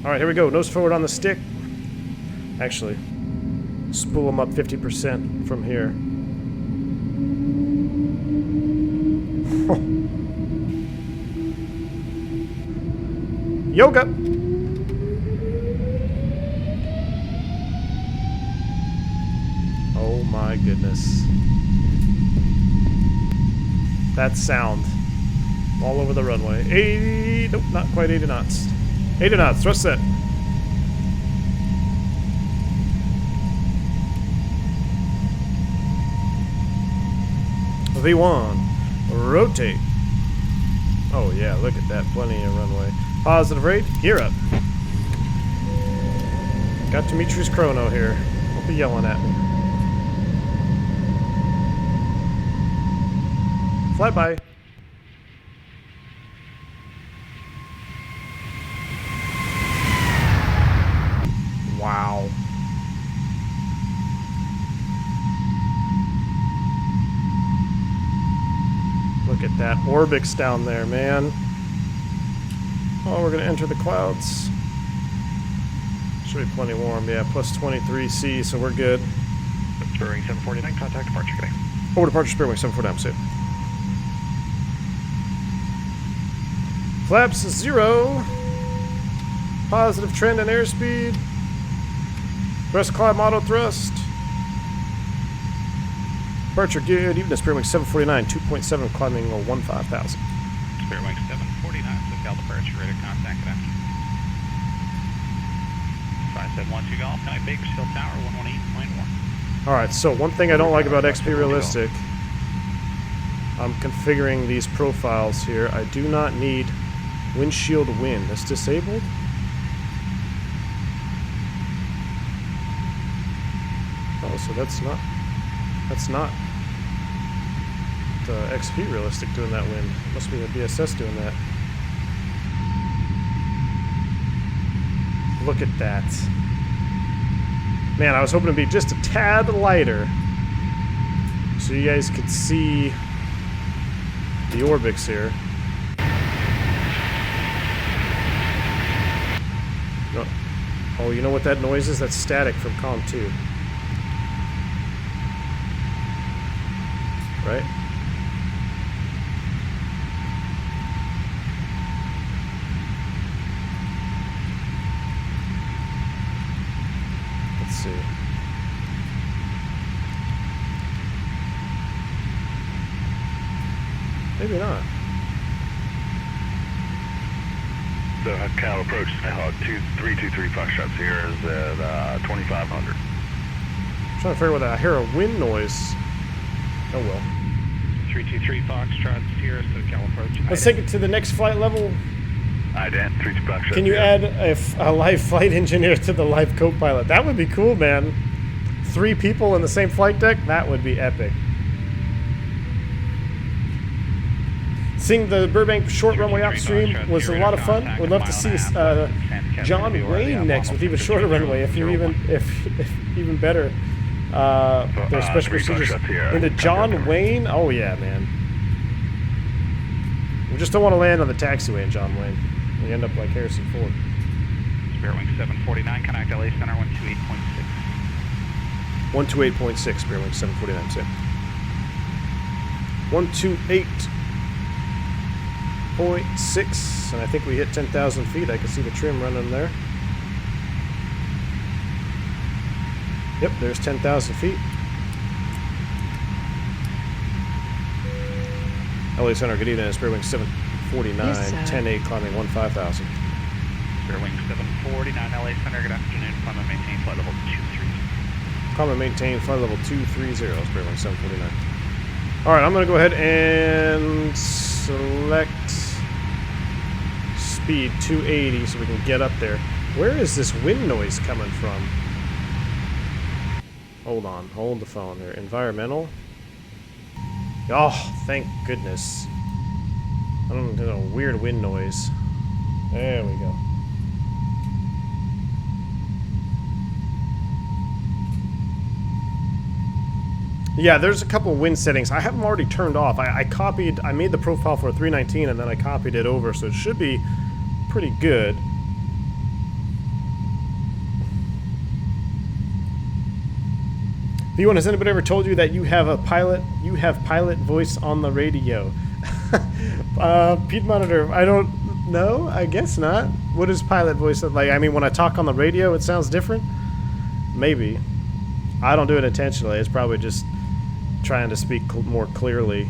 All right, here we go. Nose forward on the stick. Actually, spool them up 50% from here. Yoga. Oh my goodness. That sound all over the runway. 80, nope, not quite 80 knots. 80 knots, thrust set. V1, rotate. Oh yeah, look at that, plenty of runway. Positive rate, gear up. Got Dimitri's chrono here. Don't be yelling at me. Fly by. Wow. Look at that Orbx down there, man. Oh, we're gonna enter the clouds. Should be plenty warm, yeah, plus 23 C, so we're good. Spurwing 749, contact departure, good day. Over departure, Spurwing 749, safe. Flaps 0. Positive trend in airspeed. Thrust climb auto thrust. Departure good, even to Spurwing 749, 2.7 climbing 15,000. Spurwing 749, SoCal departure, ready to contact, good afternoon. 5712 Golf, Night Bakersfield Tower, 118.1. Alright, so one thing I don't like about XpRealistic, I'm configuring these profiles here. I do not need windshield wind. That's disabled? Oh, so that's not the XpRealistic doing that wind. Must be the BSS doing that. Look at that. Man, I was hoping to be just a tad lighter so you guys could see the Orbx here. No. Oh, you know what that noise is? That's static from Comm 2. Right? Let's see. Maybe not. The Cal approach, Nighthawk 2323 Foxtrot Sierra is at 2,500. I'm trying to figure out I hear a wind noise. Oh well. 323 Foxtrot Sierra, SoCal approach. Let's take it to the next flight level. IDAN 32 Foxtrot. Can you add a live flight engineer to the live co-pilot? That would be cool, man. 3 people in the same flight deck? That would be epic. Seeing the Burbank short runway upstream was a lot of fun. We'd love to see John Wayne next with even shorter runway, if even better. Their special procedures into John Wayne. Oh yeah, man. We just don't want to land on the taxiway in John Wayne. We end up like Harrison Ford. Spurwing 749, connect LA Center 128.6. 128.6, Spurwing 749, same. 128.6, and I think we hit 10,000 feet. I can see the trim running there. Yep, there's 10,000 feet. LA Center, good evening. Spurwing 749, Yes, 10-8, climbing 15,000. Spurwing 749, LA Center, good afternoon. Climb and maintain flight level 230. Climb and maintain flight level 230, Spurwing 749. Alright, I'm going to go ahead and select speed 280 so we can get up there. Where is this wind noise coming from? Hold on, hold the phone here. Environmental. Oh, thank goodness. I don't know, a weird wind noise. There we go. Yeah, there's a couple wind settings. I have them already turned off. I made the profile for a 319 and then I copied it over, so it should be pretty good. V1, has anybody ever told you that you have pilot voice on the radio? Pete Monitor, I don't know. I guess not. What is pilot voice like? I mean, when I talk on the radio, it sounds different? Maybe. I don't do it intentionally. It's probably just trying to speak more clearly.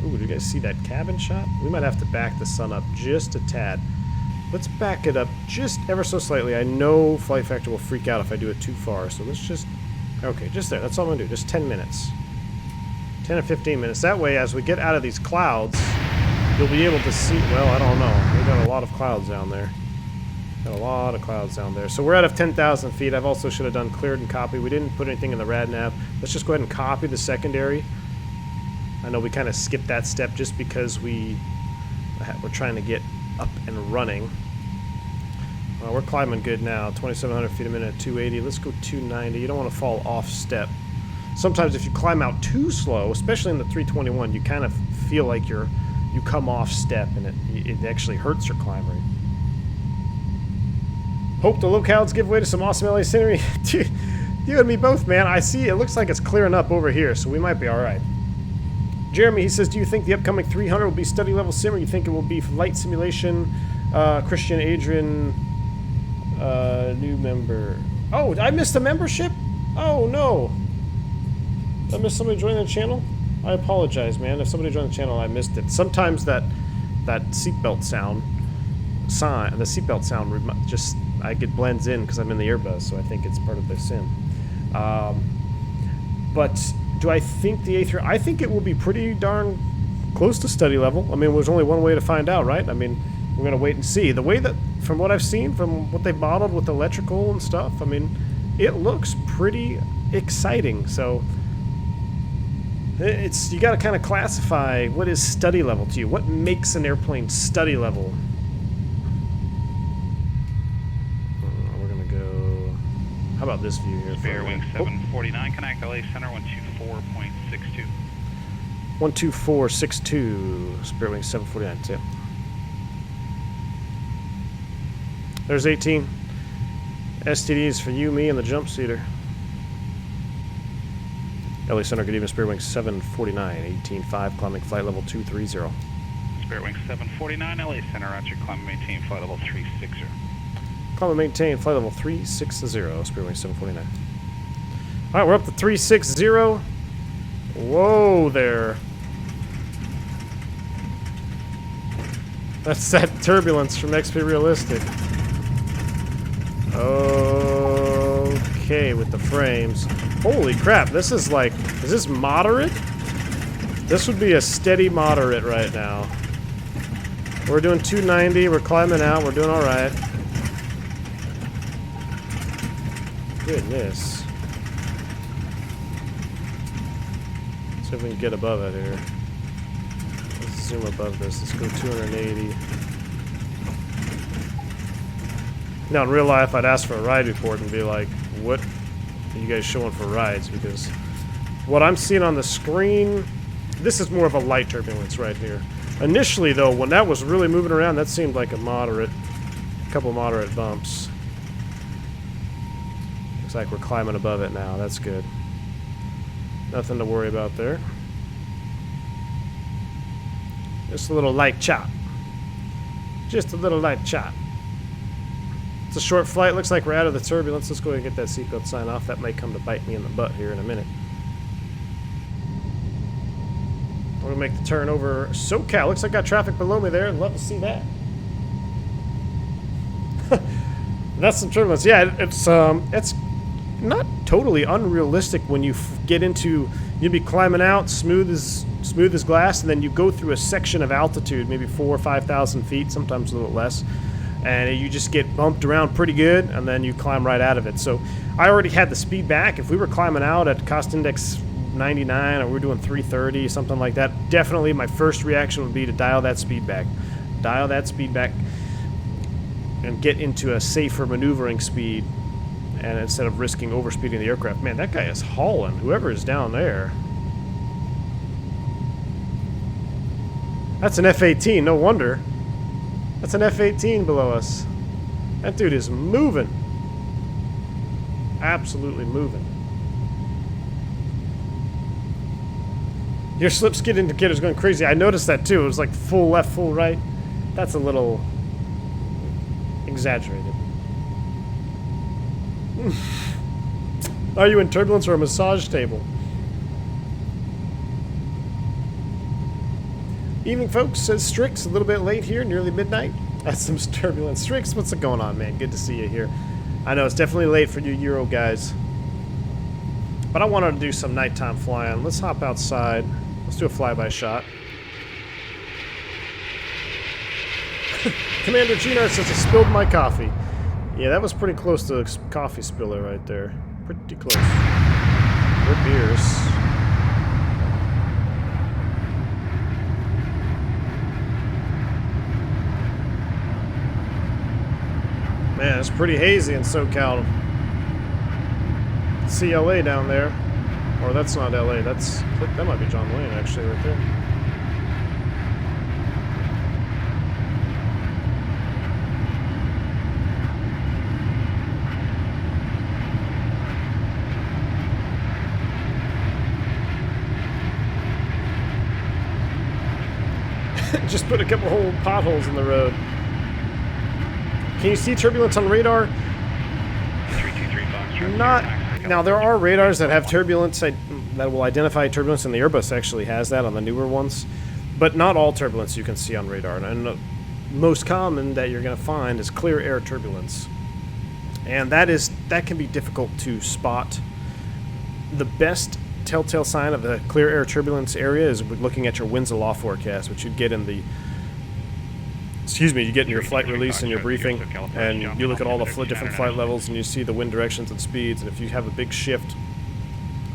Ooh, do you guys see that cabin shot? We might have to back the sun up just a tad. Let's back it up just ever so slightly. I know FlightFactor will freak out if I do it too far, so let's just... Okay, just there. That's all I'm going to do. Just 10 minutes. 10 or 15 minutes. That way, as we get out of these clouds, you'll be able to see... Well, I don't know. We've got a lot of clouds down there. Got a lot of clouds down there. So we're out of 10,000 feet. I've also should have done cleared and copy. We didn't put anything in the rad nav. Let's just go ahead and copy the secondary. I know we kind of skipped that step just because we're trying to get up and running. We're climbing good now. 2,700 feet a minute at 280. Let's go 290. You don't want to fall off step. Sometimes if you climb out too slow, especially in the 321, you kind of feel like you come off step and it actually hurts your climb rate. Hope the locales give way to some awesome LA scenery. Dude, you and me both, man. I see it looks like it's clearing up over here, so we might be all right. Jeremy, he says, do you think the upcoming 300 will be study level sim, or you think it will be flight simulation? Christian Adrian, new member. Oh, I missed a membership? Oh, no. Did I miss somebody joining the channel? I apologize, man. If somebody joined the channel, I missed it. Sometimes that seatbelt sound, the seatbelt sound just... I get blends in because I'm in the Airbus, so I think it's part of the sim. But do I think the A3... I think it will be pretty darn close to study level. I mean, there's only one way to find out, right? I mean, we're going to wait and see. The way that, from what I've seen, from what they've modeled with electrical and stuff, I mean, it looks pretty exciting. So you got to kind of classify what is study level to you. What makes an airplane study level? How about this view here? Spare wing 749, connect LA Center 124.62. 12462, spare wing 749, that's it. There's 18. STDs for you, me, and the jump seater. LA Center, good evening, spare wing 749, 18.5, climbing flight level 230. Spare wing 749, LA Center, roger, climb and maintain flight level 360. Climb and maintain flight level 360, spare wing 749. Alright, we're up to 360. Whoa there. That's that turbulence from XpRealistic. Okay, with the frames. Holy crap, this is like, is this moderate? This would be a steady moderate right now. We're doing 290, we're climbing out, we're doing alright. Goodness. Let's see if we can get above it here. Let's zoom above this. Let's go 280. Now, in real life, I'd ask for a ride report and be like, what are you guys showing for rides? Because what I'm seeing on the screen, this is more of a light turbulence right here. Initially, though, when that was really moving around, that seemed like a couple moderate bumps. Like we're climbing above it now. That's good. Nothing to worry about there. Just a little light chop. Just a little light chop. It's a short flight. Looks like we're out of the turbulence. Let's go ahead and get that seatbelt sign off. That may come to bite me in the butt here in a minute. We're gonna make the turn over SoCal. Looks like I got traffic below me there. I'd love to see that. That's some turbulence. Yeah, it's not totally unrealistic when you get into, you'd be climbing out smooth as glass, and then you go through a section of altitude, maybe 4,000 or 5,000 feet, sometimes a little less, and you just get bumped around pretty good, and then you climb right out of it. So I already had the speed back. If we were climbing out at cost index 99 or we're doing 330, something like that, definitely my first reaction would be to dial that speed back. Dial that speed back and get into a safer maneuvering speed and instead of risking overspeeding the aircraft. Man, that guy is hauling, whoever is down there. That's an F-18, no wonder. That's an F-18 below us. That dude is moving. Absolutely moving. Your slipskid indicator's going crazy. I noticed that too. It was like full left, full right. That's a little exaggerated. Are you in turbulence or a massage table? Evening, folks, says Strix. A little bit late here, nearly midnight. That's some turbulence. Strix, what's going on, man? Good to see you here. I know it's definitely late for you Euro guys. But I wanted to do some nighttime flying. Let's hop outside. Let's do a flyby shot. Commander Ginar says I spilled my coffee. Yeah, that was pretty close to a coffee spiller right there. Pretty close. Good beers. Man, it's pretty hazy in SoCal. See LA down there. Or that's not LA, that might be John Wayne actually right there. Just put a couple whole potholes in the road. Can you see turbulence on radar? 323 Fox. Not. Now, there are radars that have turbulence that will identify turbulence, and the Airbus actually has that on the newer ones. But not all turbulence you can see on radar. And the most common that you're going to find is clear air turbulence. And that can be difficult to spot. The best telltale sign of a clear air turbulence area is looking at your winds and law forecast, which you'd get in the you get in your flight release and your briefing, and you look at all the different flight levels and you see the wind directions and speeds, and if you have a big shift,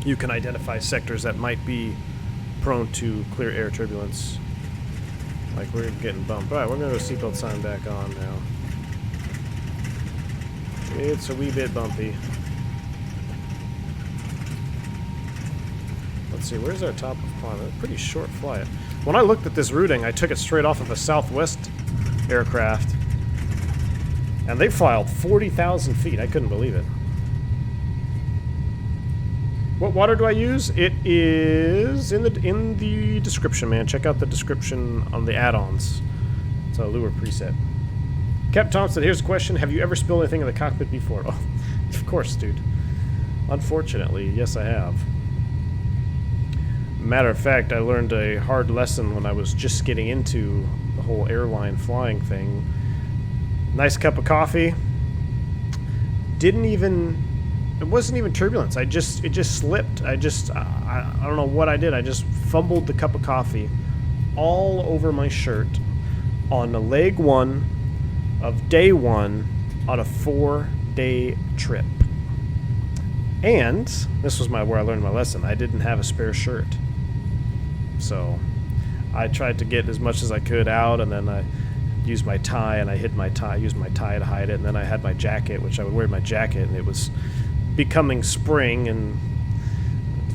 you can identify sectors that might be prone to clear air turbulence. Like, we're getting bumped. Alright, we're going to go seatbelt sign back on now. It's a wee bit bumpy. Let's see, where's our top of climb? A pretty short flight. When I looked at this routing, I took it straight off of a Southwest aircraft, and they filed 40,000 feet. I couldn't believe it. What water do I use? It is in the description, man. Check out the description on the add-ons. It's a lure preset. Cap Thompson, here's a question. Have you ever spilled anything in the cockpit before? Oh, of course, dude. Unfortunately, yes, I have. Matter of fact, I learned a hard lesson when I was just getting into the whole airline flying thing. Nice cup of coffee. It wasn't even turbulence. It just slipped. I don't know what I did. I just fumbled the cup of coffee all over my shirt on the leg one of day one on a 4-day trip. And this was where I learned my lesson. I didn't have a spare shirt. So I tried to get as much as I could out, and then I used my tie, and I hid my tie, used my tie to hide it, and then I had my jacket, which I would wear my jacket, and it was becoming spring, and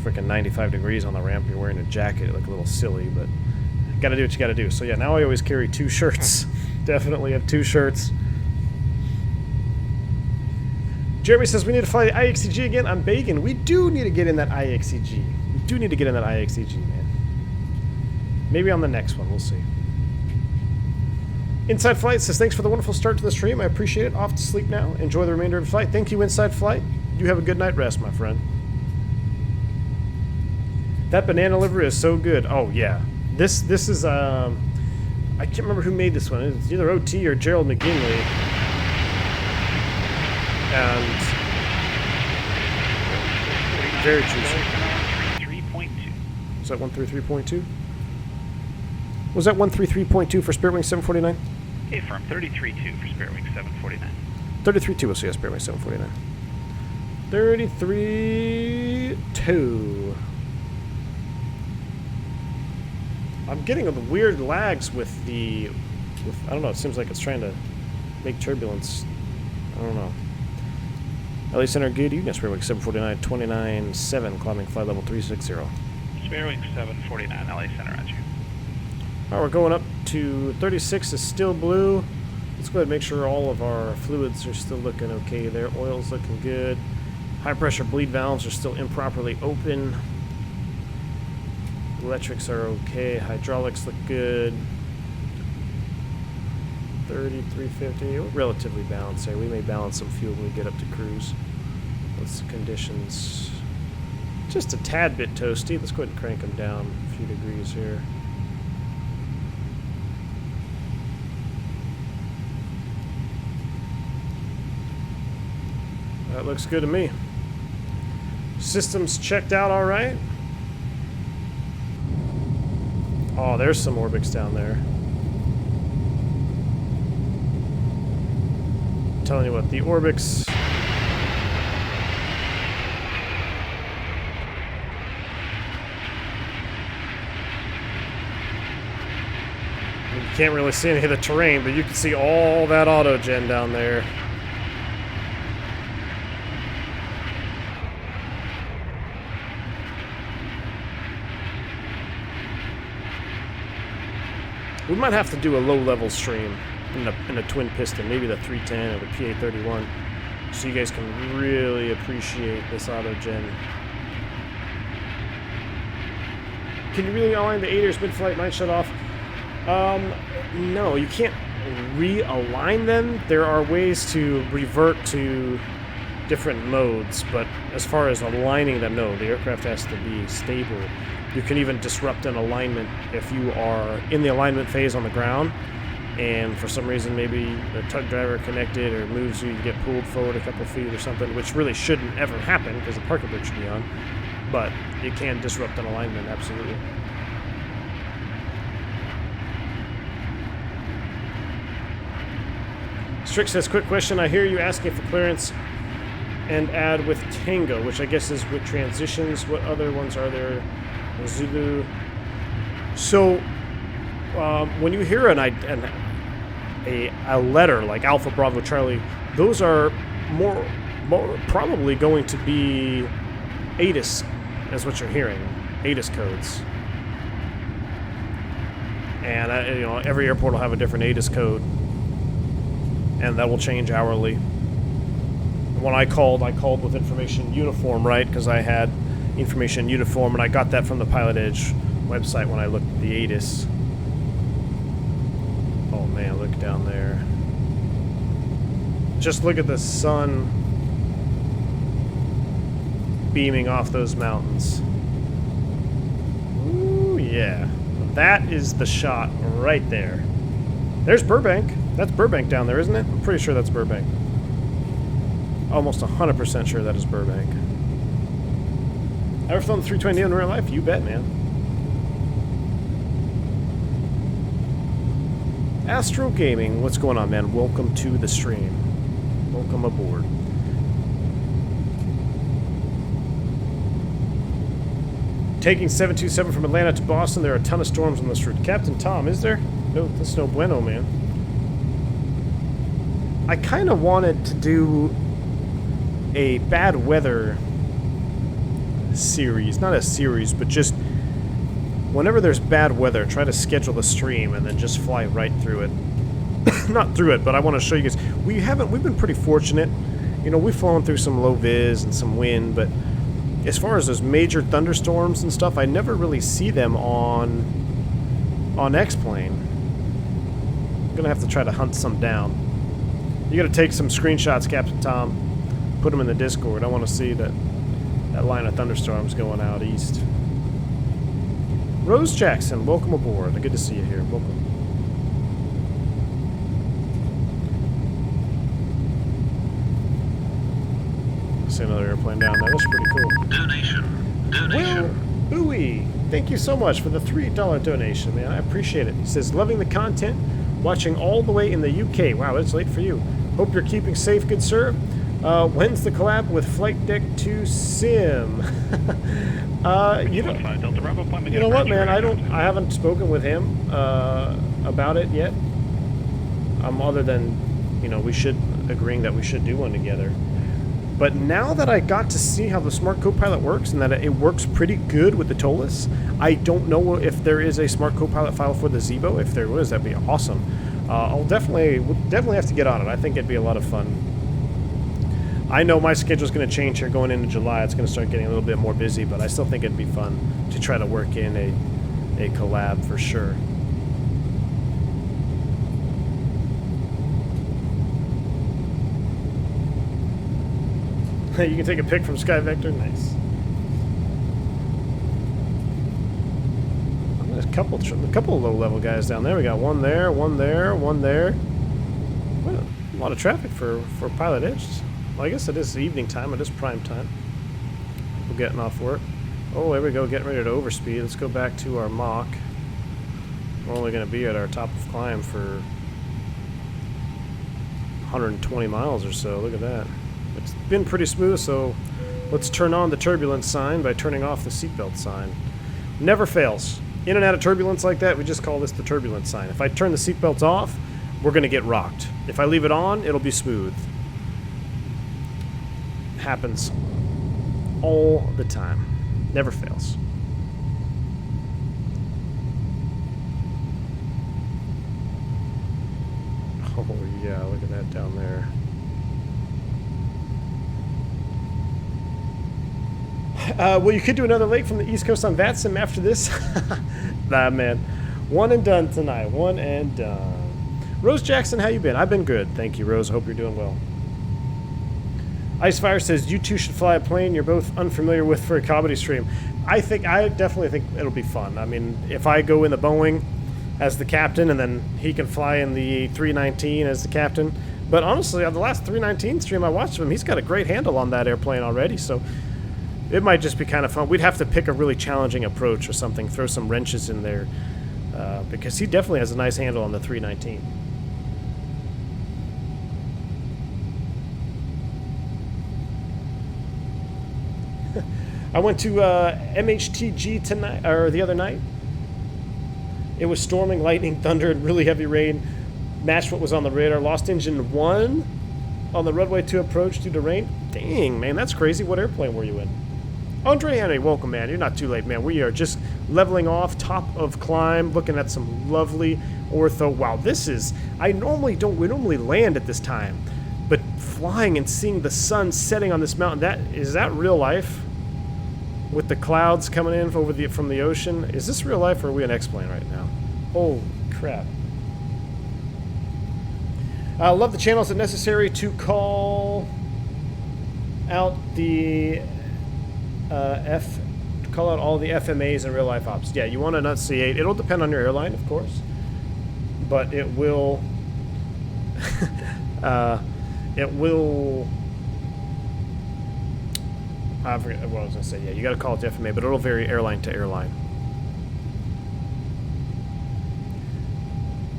freaking 95 degrees on the ramp. You're wearing a jacket, like a little silly, but you gotta do what you gotta do. So yeah, now I always carry 2 shirts. Definitely have 2 shirts. Jeremy says we need to fly the IXCG again. I'm begging. We do need to get in that IXCG. We do need to get in that IXCG, man. Maybe on the next one. We'll see. Inside Flight says, thanks for the wonderful start to the stream. I appreciate it. Off to sleep now. Enjoy the remainder of the flight. Thank you, Inside Flight. You have a good night rest, my friend. That banana livery is so good. Oh, yeah. This is, I can't remember who made this one. It's either OT or Gerald McGinley. And very juicy. 133.2. Was that 133.2? Was that 133.2 for Spirit Wing 749? Okay, firm 33.2 for Spirit Wing 749. 33.2 was Spirit Wing 749. 33.2. I'm getting the weird lags with I don't know, it seems like it's trying to make turbulence. I don't know. LA Center, good evening. Spearwing 749, 29.7, climbing flight level 360. Spearwing 749, LA Center, roger. Alright, we're going up to 36 is still blue. Let's go ahead and make sure all of our fluids are still looking okay there. Oil's looking good. High pressure bleed valves are still improperly open. Electrics are okay. Hydraulics look good. 3350. We're relatively balanced here. We may balance some fuel when we get up to cruise. What's the conditions? Just a tad bit toasty. Let's go ahead and crank them down a few degrees here. That looks good to me. Systems checked out all right. Oh, there's some Orbx down there. I'm telling you what, the Orbx... You can't really see any of the terrain, but you can see all that autogen down there. We might have to do a low-level stream in a twin piston, maybe the 310 or the PA31, so you guys can really appreciate this autogen. Can you really align the 8ers mid-flight might shut off? No, you can't realign them. There are ways to revert to different modes, but as far as aligning them, no, the aircraft has to be stable. You can even disrupt an alignment if you are in the alignment phase on the ground, and for some reason maybe the tug driver connected or moves you, you get pulled forward a couple feet or something, which really shouldn't ever happen because the parking brake should be on, but it can disrupt an alignment, absolutely. Strick says, quick question, I hear you asking for clearance and add with Tango, which I guess is with transitions. What other ones are there? Zulu. So, when you hear a letter like Alpha Bravo Charlie, those are more probably going to be ATIS, is what you're hearing. ATIS codes. And every airport will have a different ATIS code, and that will change hourly. When I called with information uniform, right? Because I had information uniform, and I got that from the PilotEdge website when I looked at the ATIS. Oh man, look down there. Just look at the sun beaming off those mountains. Ooh, yeah. That is the shot right there. There's Burbank. That's Burbank down there, isn't it? I'm pretty sure that's Burbank. Almost 100% sure that is Burbank. Ever flown the 320 NEO in real life? You bet, man. Astro Gaming, what's going on, man? Welcome to the stream. Welcome aboard. Taking 727 from Atlanta to Boston, there are a ton of storms on this route. Captain Tom, is there? No, that's no bueno, man. I kind of wanted to do a bad weather series, not a series, but just whenever there's bad weather, try to schedule the stream and then just fly right through it. Not through it, but I want to show you guys. We've been pretty fortunate. We've flown through some low vis and some wind, but as far as those major thunderstorms and stuff, I never really see them on X-Plane. I'm gonna have to try to hunt some down. You gotta take some screenshots, Captain Tom. Put them in the Discord. I want to see that line of thunderstorms going out east. Rose Jackson, welcome aboard. Good to see you here. Welcome. I see another airplane down there. That's pretty cool. Donation. Will Bowie, thank you so much for the $3 donation, man. I appreciate it. He says, loving the content, watching all the way in the UK. Wow, it's late for you. Hope you're keeping safe, good sir. When's the collab with Flight Deck 2 Sim? You know what, man? I haven't spoken with him about it yet. Other than, we should agreeing that we should do one together. But now that I got to see how the Smart Copilot works and that it works pretty good with the TOLAS, I don't know if there is a Smart Copilot file for the Zeebo. If there was, that'd be awesome. We'll definitely have to get on it. I think it'd be a lot of fun. I know my schedule's going to change here going into July. It's going to start getting a little bit more busy, but I still think it'd be fun to try to work in a collab for sure. You can take a pic from Sky Vector. Nice. There's a couple of low-level guys down there. We got one there, one there, one there. Well, a lot of traffic for PilotEdge. Well, I guess it is evening time. It is prime time. People getting off work. Oh, there we go. Getting ready to overspeed. Let's go back to our Mach. We're only going to be at our top of climb for 120 miles or so. Look at that. It's been pretty smooth, so let's turn on the turbulence sign by turning off the seatbelt sign. Never fails. In and out of turbulence like that, we just call this the turbulence sign. If I turn the seatbelts off, we're going to get rocked. If I leave it on, it'll be smooth. Happens all the time. Never fails. Oh yeah, look at that down there. Well, you could do another lake from the East Coast on VATSIM after this. Nah, man. One and done tonight. One and done. Rose Jackson, how you been? I've been good. Thank you, Rose. I hope you're doing well. Icefire says, you two should fly a plane you're both unfamiliar with for a comedy stream. I definitely think it'll be fun. I mean, if I go in the Boeing as the captain and then he can fly in the 319 as the captain. But honestly, on the last 319 stream I watched of him, he's got a great handle on that airplane already, so it might just be kind of fun. We'd have to pick a really challenging approach or something, throw some wrenches in there, because he definitely has a nice handle on the 319. I went to MHTG tonight, or the other night. It was storming, lightning, thunder, and really heavy rain. Matched what was on the radar. Lost engine 1 on the runway 2 approach due to rain. Dang, man, that's crazy. What airplane were you in? Andre Henry, welcome, man. You're not too late, man. We are just leveling off, top of climb, looking at some lovely ortho. Wow, this is... we normally land at this time, but flying and seeing the sun setting on this mountain, is that real life? With the clouds coming in from the ocean. Is this real life or are we an X-plane right now? Holy crap. I love the channel. Is it necessary to call out the call out all the FMAs and real life ops? Yeah, you want to enunciate. It'll depend on your airline, of course, but it will it will. I forget what I was going to say. Yeah, you got to call it to FMA, but it'll vary airline to airline.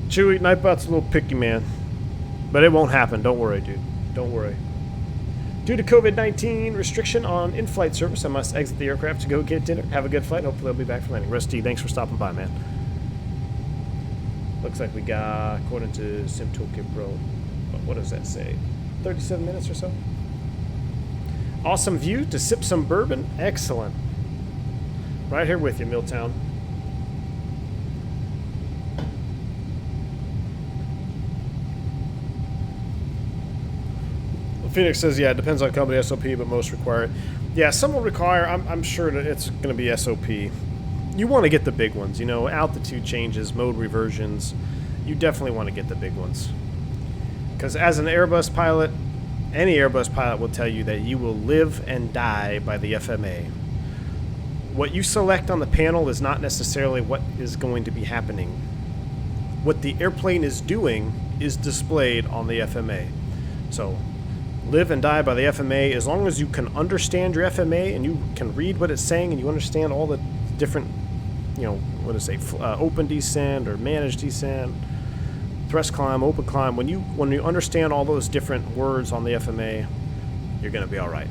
Chewy, Nightbot's a little picky, man. But it won't happen. Don't worry, dude. Don't worry. Due to COVID-19 restriction on in-flight service, I must exit the aircraft to go get dinner. Have a good flight. Hopefully I'll be back for landing. Rusty, thanks for stopping by, man. Looks like we got, according to SimToolkit Pro, what does that say? 37 minutes or so? Awesome view to sip some bourbon. Excellent. Right here with you, Milltown. Phoenix says, yeah, it depends on company SOP, but most require it. Yeah, some will require, I'm sure that it's going to be SOP. You want to get the big ones, you know, altitude changes, mode reversions. You definitely want to get the big ones. Because as an Airbus pilot, any Airbus pilot will tell you that you will live and die by the FMA. What you select on the panel is not necessarily what is going to be happening. What the airplane is doing is displayed on the FMA. So, live and die by the FMA as long as you can understand your FMA and you can read what it's saying and you understand all the different, you know, what to say, open descent or managed descent, thrust climb, open climb. When you understand all those different words on the FMA, you're going to be all right.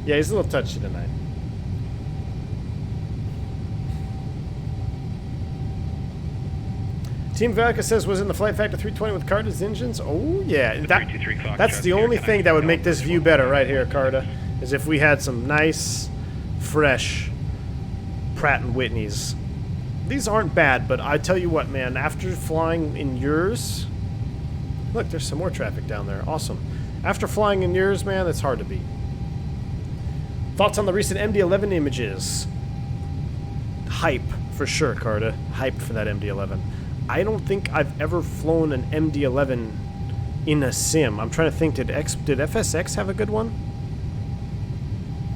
Yeah, he's a little touchy tonight. Team Vodka says was in the FlightFactor 320 with Carta's engines. Oh yeah, The that, 323 Fox that's Trust the here, only can I thing that would help make this this view one? better right here, Carta, is if we had some nice, fresh Pratt and Whitneys. These aren't bad, but I tell you what, man, after flying in yours, look, there's some more traffic down there. Awesome. After flying in yours, man, that's hard to beat. Thoughts on the recent MD-11 images? Hype, for sure, Carta. Hyped for that MD-11. I don't think I've ever flown an MD-11 in a sim. I'm trying to think, did FSX have a good one?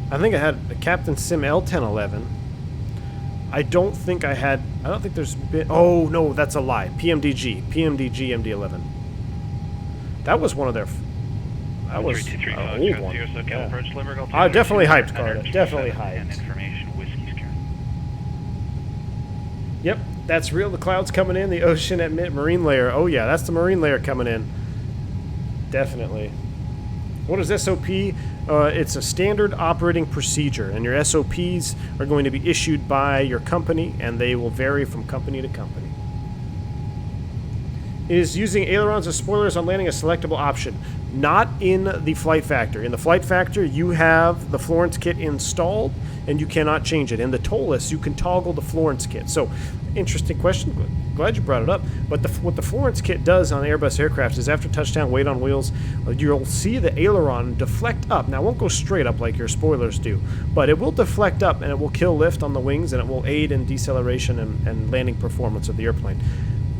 I think I had a Captain Sim L1011. I don't think there's been, oh no, that's a lie. PMDG MD-11. That was one of their, that was 323 an Fox old Trust one. here, so Cal Yeah. approach Limerick. Definitely hyped, Carta. Definitely And hyped. information, whiskey's current. Yep, that's real. The clouds coming in, the ocean at marine layer. Oh yeah, that's the marine layer coming in. Definitely. What is SOP? It's a standard operating procedure, and your SOPs are going to be issued by your company, and they will vary from company to company. Is using ailerons as spoilers on landing a selectable option. Not in the FlightFactor. In the FlightFactor, you have the Florence kit installed, and you cannot change it. In the TOLUS, you can toggle the Florence kit. So, interesting question. Glad you brought it up. But what the Florence kit does on Airbus aircraft is after touchdown, weight on wheels, you'll see the aileron deflect up. Now, it won't go straight up like your spoilers do, but it will deflect up, and it will kill lift on the wings, and it will aid in deceleration and landing performance of the airplane.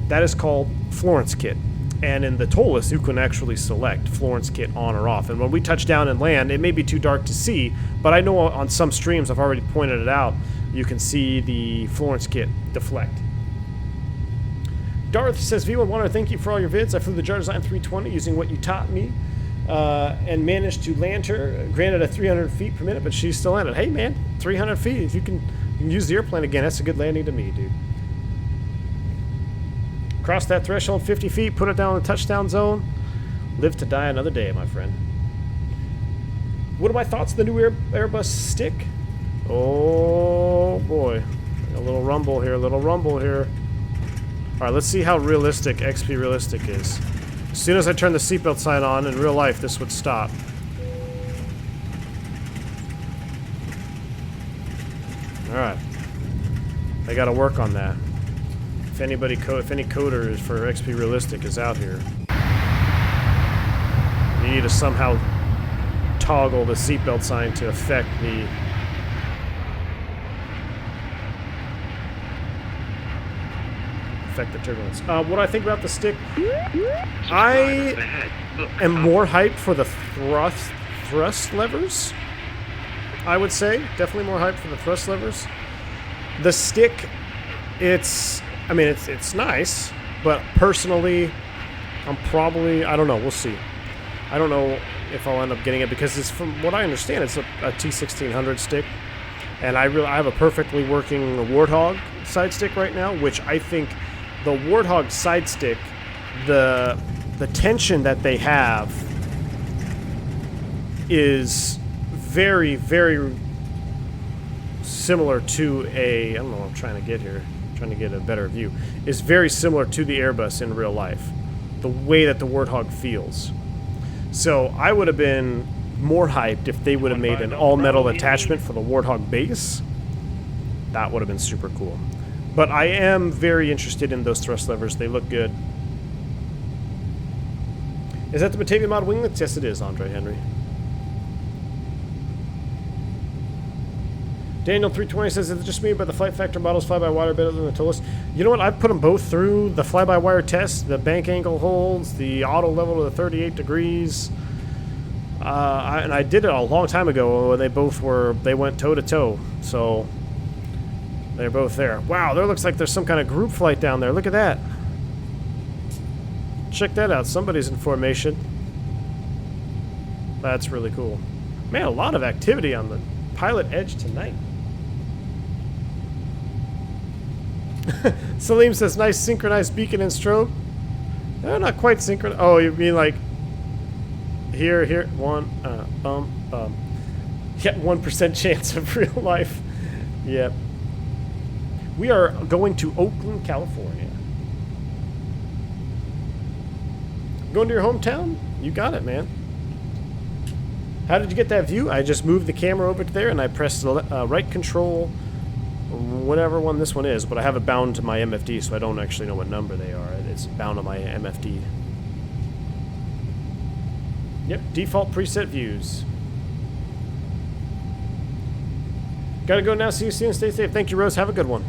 That is called Florence kit. And in the TOLUS, you can actually select Florence kit on or off. And when we touch down and land, it may be too dark to see, but I know on some streams, I've already pointed it out, you can see the Florence kit deflect. Darth says, V1 thank you for all your vids. I flew the Jar Design 320 using what you taught me and managed to land her, granted at 300 feet per minute, but she still landed. Hey, man, 300 feet, if you can use the airplane again, that's a good landing to me, dude. Cross that threshold 50 feet, put it down in the touchdown zone. Live to die another day, my friend. What are my thoughts on the new Airbus stick? Oh, boy. A little rumble here, All right, let's see how realistic XpRealistic is. As soon as I turn the seatbelt sign on, in real life, this would stop. All right. I got to work on that. If any coder for XpRealistic is out here, you need to somehow toggle the seatbelt sign to affect the turbulence. What do I think about the stick? I am more hyped for the thrust levers. I would say definitely more hyped for the thrust levers. The stick, it's nice, but personally, I don't know, we'll see. I don't know if I'll end up getting it because it's, from what I understand, it's a T1600 stick, and I have a perfectly working Warthog side stick right now, which I think the Warthog side stick, the tension that they have is very, very similar to I don't know what I'm trying to get here. Trying to get a better view, is very similar to the Airbus in real life. The way that the Warthog feels. So I would have been more hyped if they would have made an all-metal attachment for the Warthog base. That would have been super cool. But I am very interested in those thrust levers. They look good. Is that the Batavia mod winglets? Yes, it is, Andre Henry. Daniel 320 says, is it just me, but the FlightFactor models fly-by-wire better than the TOLUS? You know what? I've put them both through the fly-by-wire test, the bank angle holds, the auto level to the 38 degrees. And I did it a long time ago when they went toe-to-toe. So they're both there. Wow, there looks like there's some kind of group flight down there. Look at that. Check that out. Somebody's in formation. That's really cool. Man, a lot of activity on the PilotEdge tonight. Salim says, nice synchronized beacon and strobe. They're not quite synchronized. Oh, you mean like here, one, Yet 1% chance of real life. Yep. We are going to Oakland, California. Going to your hometown? You got it, man. How did you get that view? I just moved the camera over to there and I pressed the right control, whatever one this one is, but I have it bound to my MFD, so I don't actually know what number they are. It's bound to my MFD. Yep, default preset views. Gotta go now. See you soon. Stay safe. Thank you, Rose. Have a good one.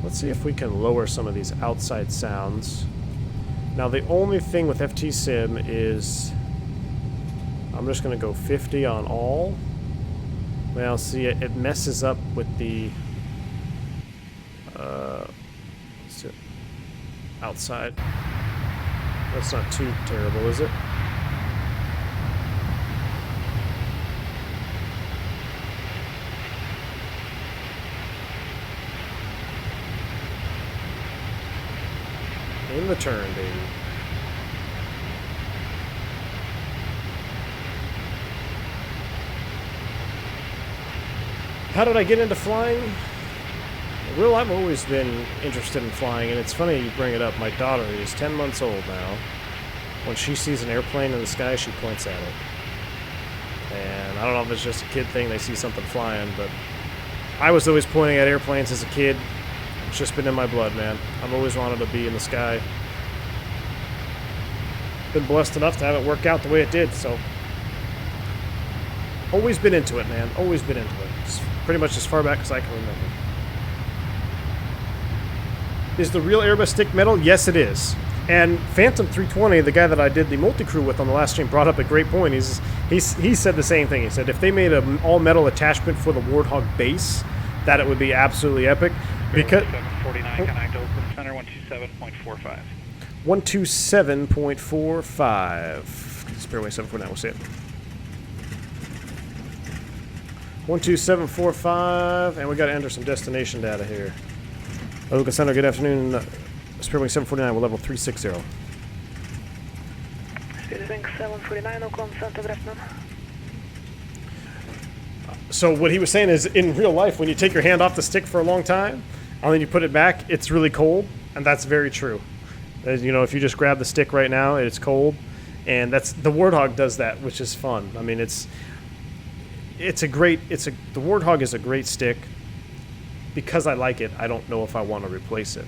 Let's see if we can lower some of these outside sounds. Now, the only thing with FTSim is I'm just going to go 50 on all. Well, see, it messes up with the outside. That's not too terrible, is it? In the turn, baby. How did I get into flying? Well, I've always been interested in flying, and it's funny you bring it up. My daughter is 10 months old now. When she sees an airplane in the sky, she points at it. And I don't know if it's just a kid thing, they see something flying, but I was always pointing at airplanes as a kid. It's just been in my blood, man. I've always wanted to be in the sky. Been blessed enough to have it work out the way it did, so. Always been into it, man. Always been into it. It's pretty much as far back as I can remember. Is the real Airbus stick metal? Yes, it is. And Phantom 320, the guy that I did the multi-crew with on the last stream, brought up a great point. He said the same thing. He said if they made an all-metal attachment for the Warthog base, that it would be absolutely epic. Because 749, connect Oakland Center, 127.45. 127.45. Spearway 749, we'll see it. 12745, and we got to enter some destination data here. Oakland Center, good afternoon. Spearway 749, we're level 360. Spearwing 749, Oakland Center, good afternoon. So what he was saying is, in real life, when you take your hand off the stick for a long time, and then you put it back, it's really cold, and that's very true. As you know, if you just grab the stick right now, it's cold, and that's the Warthog does that, which is fun. I mean, the Warthog is a great stick. Because I like it, I don't know if I want to replace it.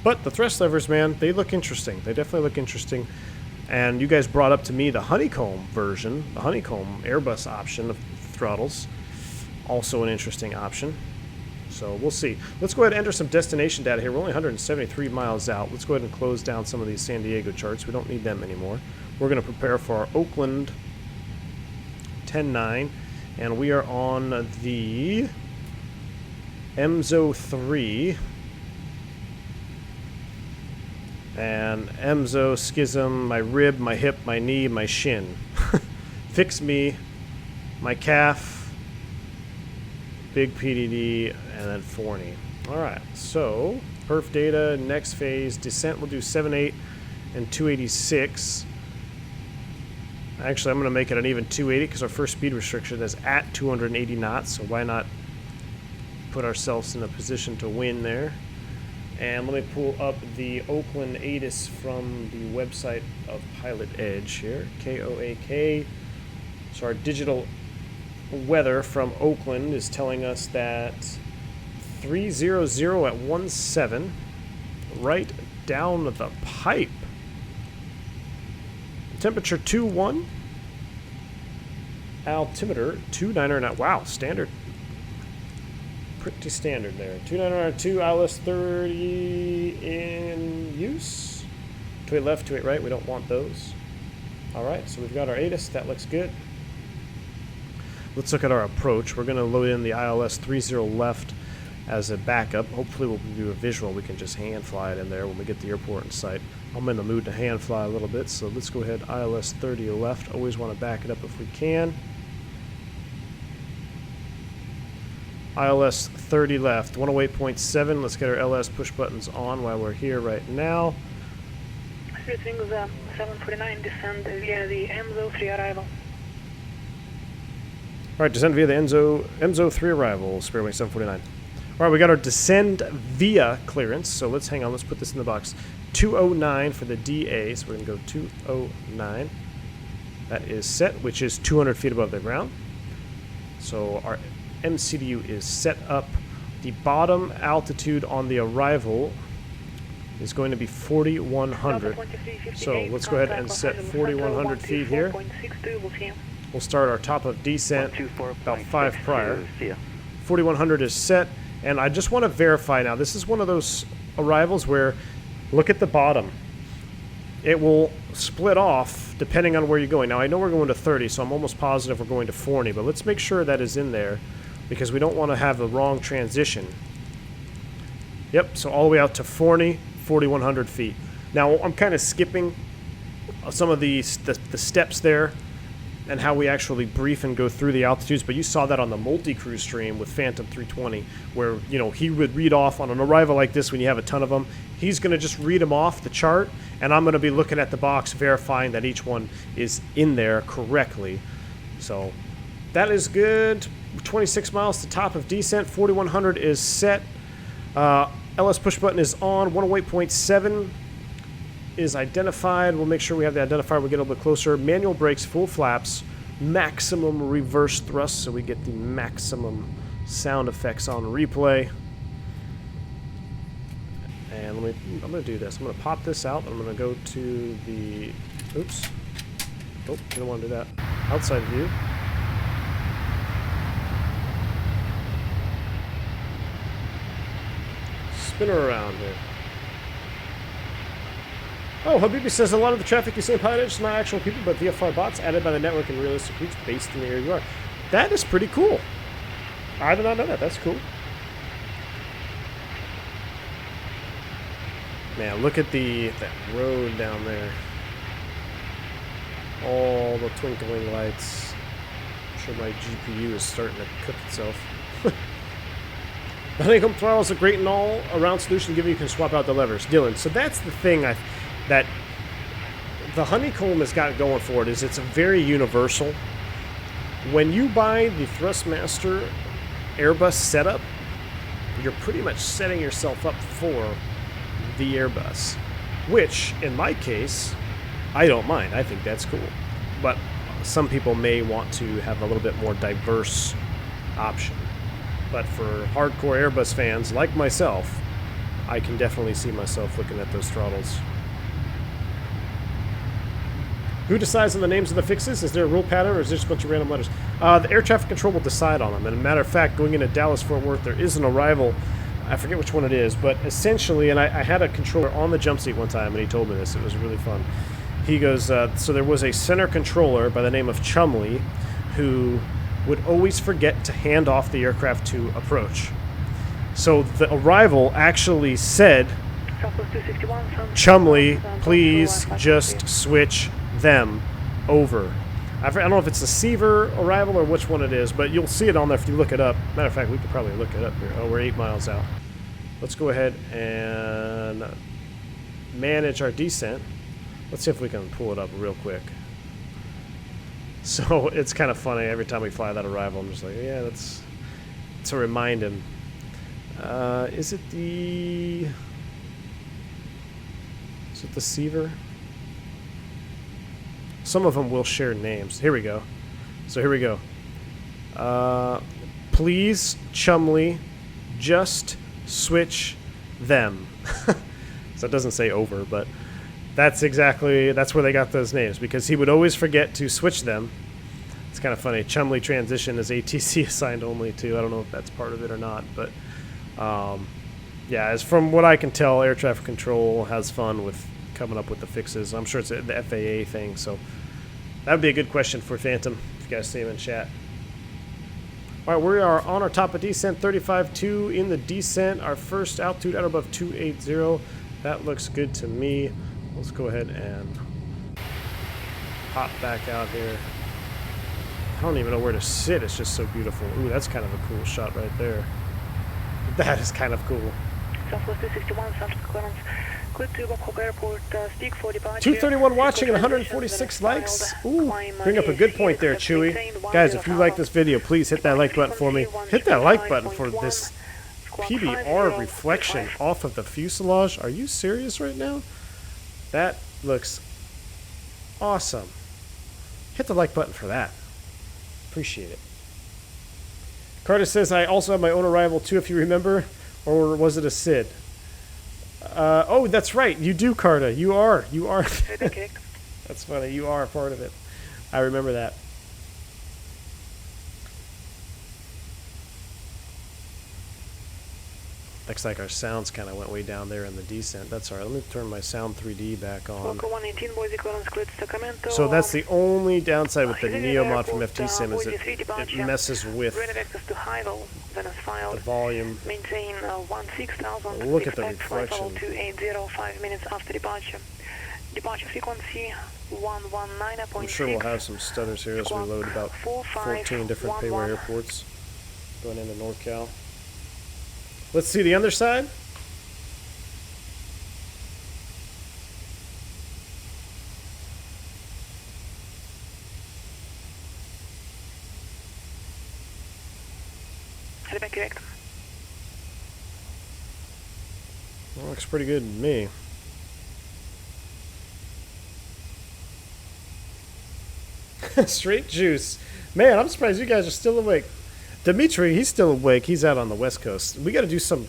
But the thrust levers, man, they look interesting. They definitely look interesting. And you guys brought up to me the honeycomb version, the honeycomb Airbus option of throttles. Also an interesting option. So we'll see. Let's go ahead and enter some destination data here. We're only 173 miles out. Let's go ahead and close down some of these San Diego charts. We don't need them anymore. We're going to prepare for our Oakland 10-9. And we are on the EMSO 3. And EMSO, schism, my rib, my hip, my knee, my shin. Fix me, my calf, big PDD, and then Forney. Alright, so perf data, next phase, descent we'll do 7.8 and 286. Actually, I'm going to make it an even 280 because our first speed restriction is at 280 knots, so why not put ourselves in a position to win there. And let me pull up the Oakland ATIS from the website of PilotEdge here, KOAK. So our digital weather from Oakland is telling us that 300 at 17, right down the pipe. Temperature 21, altimeter 299. Wow, standard. Pretty standard there. 2992 ILS 30 in use. 28 left, 28 right. We don't want those. All right, so we've got our ATIS. That looks good. Let's look at our approach. We're going to load in the ILS 30 left as a backup. Hopefully we'll do a visual. We can just hand fly it in there when we get the airport in sight. I'm in the mood to hand fly a little bit, so let's go ahead. ILS 30 left. Always want to back it up if we can. ILS 30 left, 108.7. Let's get our LS push buttons on while we're here right now. Switching 749, descend via the EMSO 3 arrival. Alright, descend via the EMSO 3 arrival, Spearwing 749. All right, we got our descend via clearance. So let's hang on. Let's put this in the box. 209 for the DA. So we're going to go 209. That is set, which is 200 feet above the ground. So our MCDU is set up. The bottom altitude on the arrival is going to be 4,100. So let's go ahead and set 4,100 feet here. We'll start our top of descent about 5 prior. 4,100 is set, and I just want to verify now. This is one of those arrivals where, look at the bottom. It will split off depending on where you're going. Now I know we're going to 30, so I'm almost positive we're going to 40, but let's make sure that is in there because we don't want to have the wrong transition. Yep, so all the way out to 4,100 feet. Now I'm kind of skipping some of the steps there and how we actually brief and go through the altitudes, but you saw that on the multi-crew stream with Phantom 320, where, you know, he would read off on an arrival like this when you have a ton of them. He's going to just read them off the chart, and I'm going to be looking at the box verifying that each one is in there correctly. So that is good. 26 miles to top of descent. 4,100 is set. LS push button is on. 108.7 is identified. We'll make sure we have the identifier. We get a little bit closer. Manual brakes, full flaps, maximum reverse thrust, so we get the maximum sound effects on replay. And I'm going to do this. I'm going to pop this out. I'm going to go to the, oops. Oh, I don't want to do that. Outside view. Spin her around here. Oh, Habibi says a lot of the traffic you see in PilotEdge is not actual people, but VFR bots added by the network in realistic routes based in the area you are. That is pretty cool. I did not know that. That's cool. Man, look at that road down there. All the twinkling lights. I'm sure my GPU is starting to cook itself. The honeycomb throttle is a great and all-around solution given you can swap out the levers. Dylan, so that's the thing that the honeycomb has got going for it, is it's a very universal. When you buy the Thrustmaster Airbus setup, you're pretty much setting yourself up for the Airbus, which in my case I don't mind. I think that's cool, but some people may want to have a little bit more diverse option. But for hardcore Airbus fans like myself, I can definitely see myself looking at those throttles. Who decides on the names of the fixes? Is there a rule pattern, or is there just a bunch of random letters? The air traffic control will decide on them. And a matter of fact, going into Dallas-Fort Worth, there is an arrival. I forget which one it is, but essentially, and I had a controller on the jump seat one time, and he told me this. It was really fun. He goes, so there was a center controller by the name of Chumley who would always forget to hand off the aircraft to approach. So the arrival actually said, Chumley, please just switch them over. I don't know if it's the Seaver arrival or which one it is, but you'll see it on there if you look it up. Matter of fact, we could probably look it up here. Oh, we're 8 miles out. Let's go ahead and manage our descent. Let's see if we can pull it up real quick. So it's kind of funny every time we fly that arrival. I'm just like, yeah, that's to remind him. Is it the Seaver? Some of them will share names. Here we go. So here we go. Please, Chumley, just switch them. So it doesn't say over, but that's where they got those names, because he would always forget to switch them. It's kind of funny. Chumley transition is ATC assigned only to. I don't know if that's part of it or not, but yeah, as from what I can tell, air traffic control has fun with coming up with the fixes. I'm sure it's the FAA thing, so that would be a good question for Phantom if you guys see him in chat. All right, we are on our top of descent, 35.2 in the descent. Our first altitude out above 280. That looks good to me. Let's go ahead and pop back out here. I don't even know where to sit. It's just so beautiful. Ooh, that's kind of a cool shot right there. That is kind of cool. Southwest 261, South clearance. Clear to Bangkok Airport, speak for departure. 231 watching and 146 likes. Ooh, bring up a good point there, Chewy. Guys, if you like this video, please hit that like button for me. Hit that like button for this PBR reflection off of the fuselage. Are you serious right now? That looks awesome. Hit the like button for that. Appreciate it. Carter says, I also have my own arrival too, if you remember. Or was it a SID? Oh, that's right. You do, Carter. You are. That's funny. You are a part of it. I remember that. Looks like our sounds kind of went way down there in the descent. That's all right. Let me turn my Sound 3D back on. So that's the only downside with the NEO mod from FTSim is it messes with the volume. Look at the reflection. 5 minutes after departure. Departure frequency 119.6. I'm sure we'll have some stutters here as we load about 14 different payware airports going into NorCal. Let's see the underside. Correct. Well, looks pretty good to me. Straight juice. Man, I'm surprised you guys are still awake. Dimitri, he's still awake. He's out on the West Coast. We gotta do some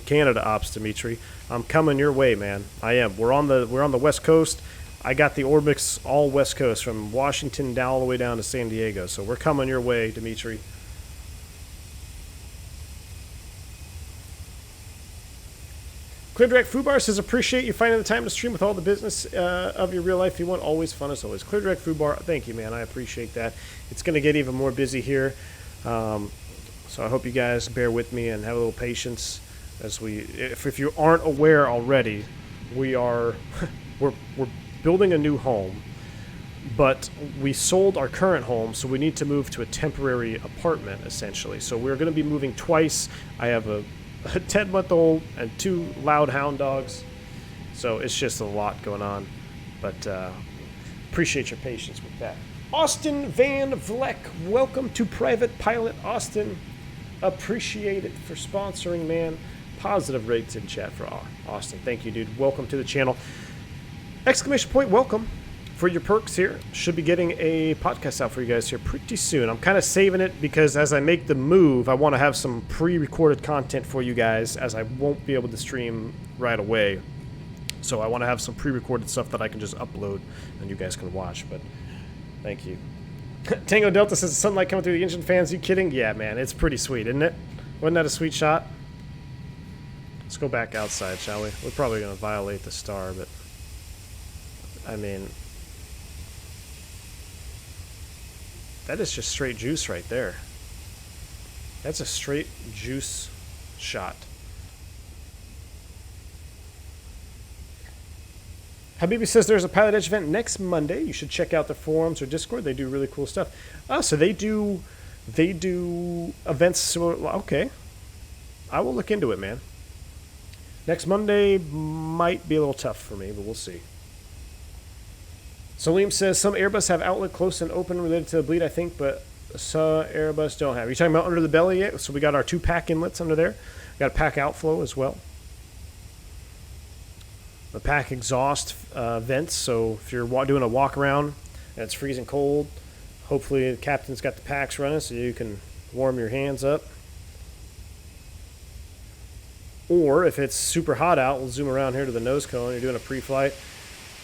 Canada ops, Dimitri. I'm coming your way, man. I am. We're on the West Coast. I got the Orbx all West Coast from Washington down all the way down to San Diego. So we're coming your way, Dimitri. Clear Direct Fubar says, appreciate you finding the time to stream with all the business of your real life you want. Always fun as always. Clear Direct Fubar, thank you, man. I appreciate that. It's going to get even more busy here. So I hope you guys bear with me and have a little patience as if you aren't aware already, we're building a new home, but we sold our current home, so we need to move to a temporary apartment essentially. So we're going to be moving twice. I have a 10-month-old and 2 loud hound dogs, so it's just a lot going on, but appreciate your patience with that. Austin Van Vleck, welcome to Private Pilot, Austin. Appreciate it for sponsoring, man. Positive rates in chat for Austin. Thank you, dude. Welcome to the channel. Exclamation point, welcome for your perks here. Should be getting a podcast out for you guys here pretty soon. I'm kind of saving it because as I make the move, I want to have some pre-recorded content for you guys as I won't be able to stream right away. So I want to have some pre-recorded stuff that I can just upload and you guys can watch, but thank you. Tango Delta says, sunlight coming through the engine fans. You kidding? Yeah, man. It's pretty sweet, isn't it? Wasn't that a sweet shot? Let's go back outside, shall we? We're probably going to violate the star, but I mean, that is just straight juice right there. That's a straight juice shot. Habibi says there's a PilotEdge event next Monday. You should check out the forums or Discord. They do really cool stuff. Oh, so they do events. Okay, I will look into it, man. Next Monday might be a little tough for me, but we'll see. Salim says some Airbus have outlet close and open related to the bleed, I think, but some Airbus don't have. Are you talking about under the belly yet? So we got our 2 pack inlets under there. We got a pack outflow as well. The pack exhaust vents, so if you're doing a walk around and it's freezing cold, hopefully the captain's got the packs running so you can warm your hands up. Or if it's super hot out, we'll zoom around here to the nose cone. You're doing a pre-flight.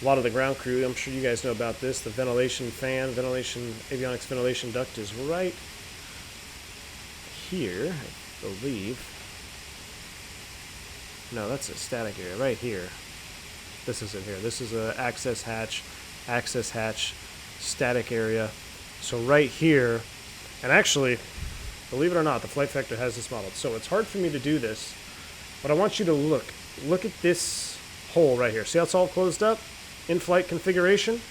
A lot of the ground crew, I'm sure you guys know about this, the ventilation fan, avionics ventilation duct is right here, I believe. No, that's a static area, right here. This is it here. This is a access hatch, static area. So right here, and actually, believe it or not, the FlightFactor has this modeled. So it's hard for me to do this, but I want you to look at this hole right here. See how it's all closed up? In-flight configuration.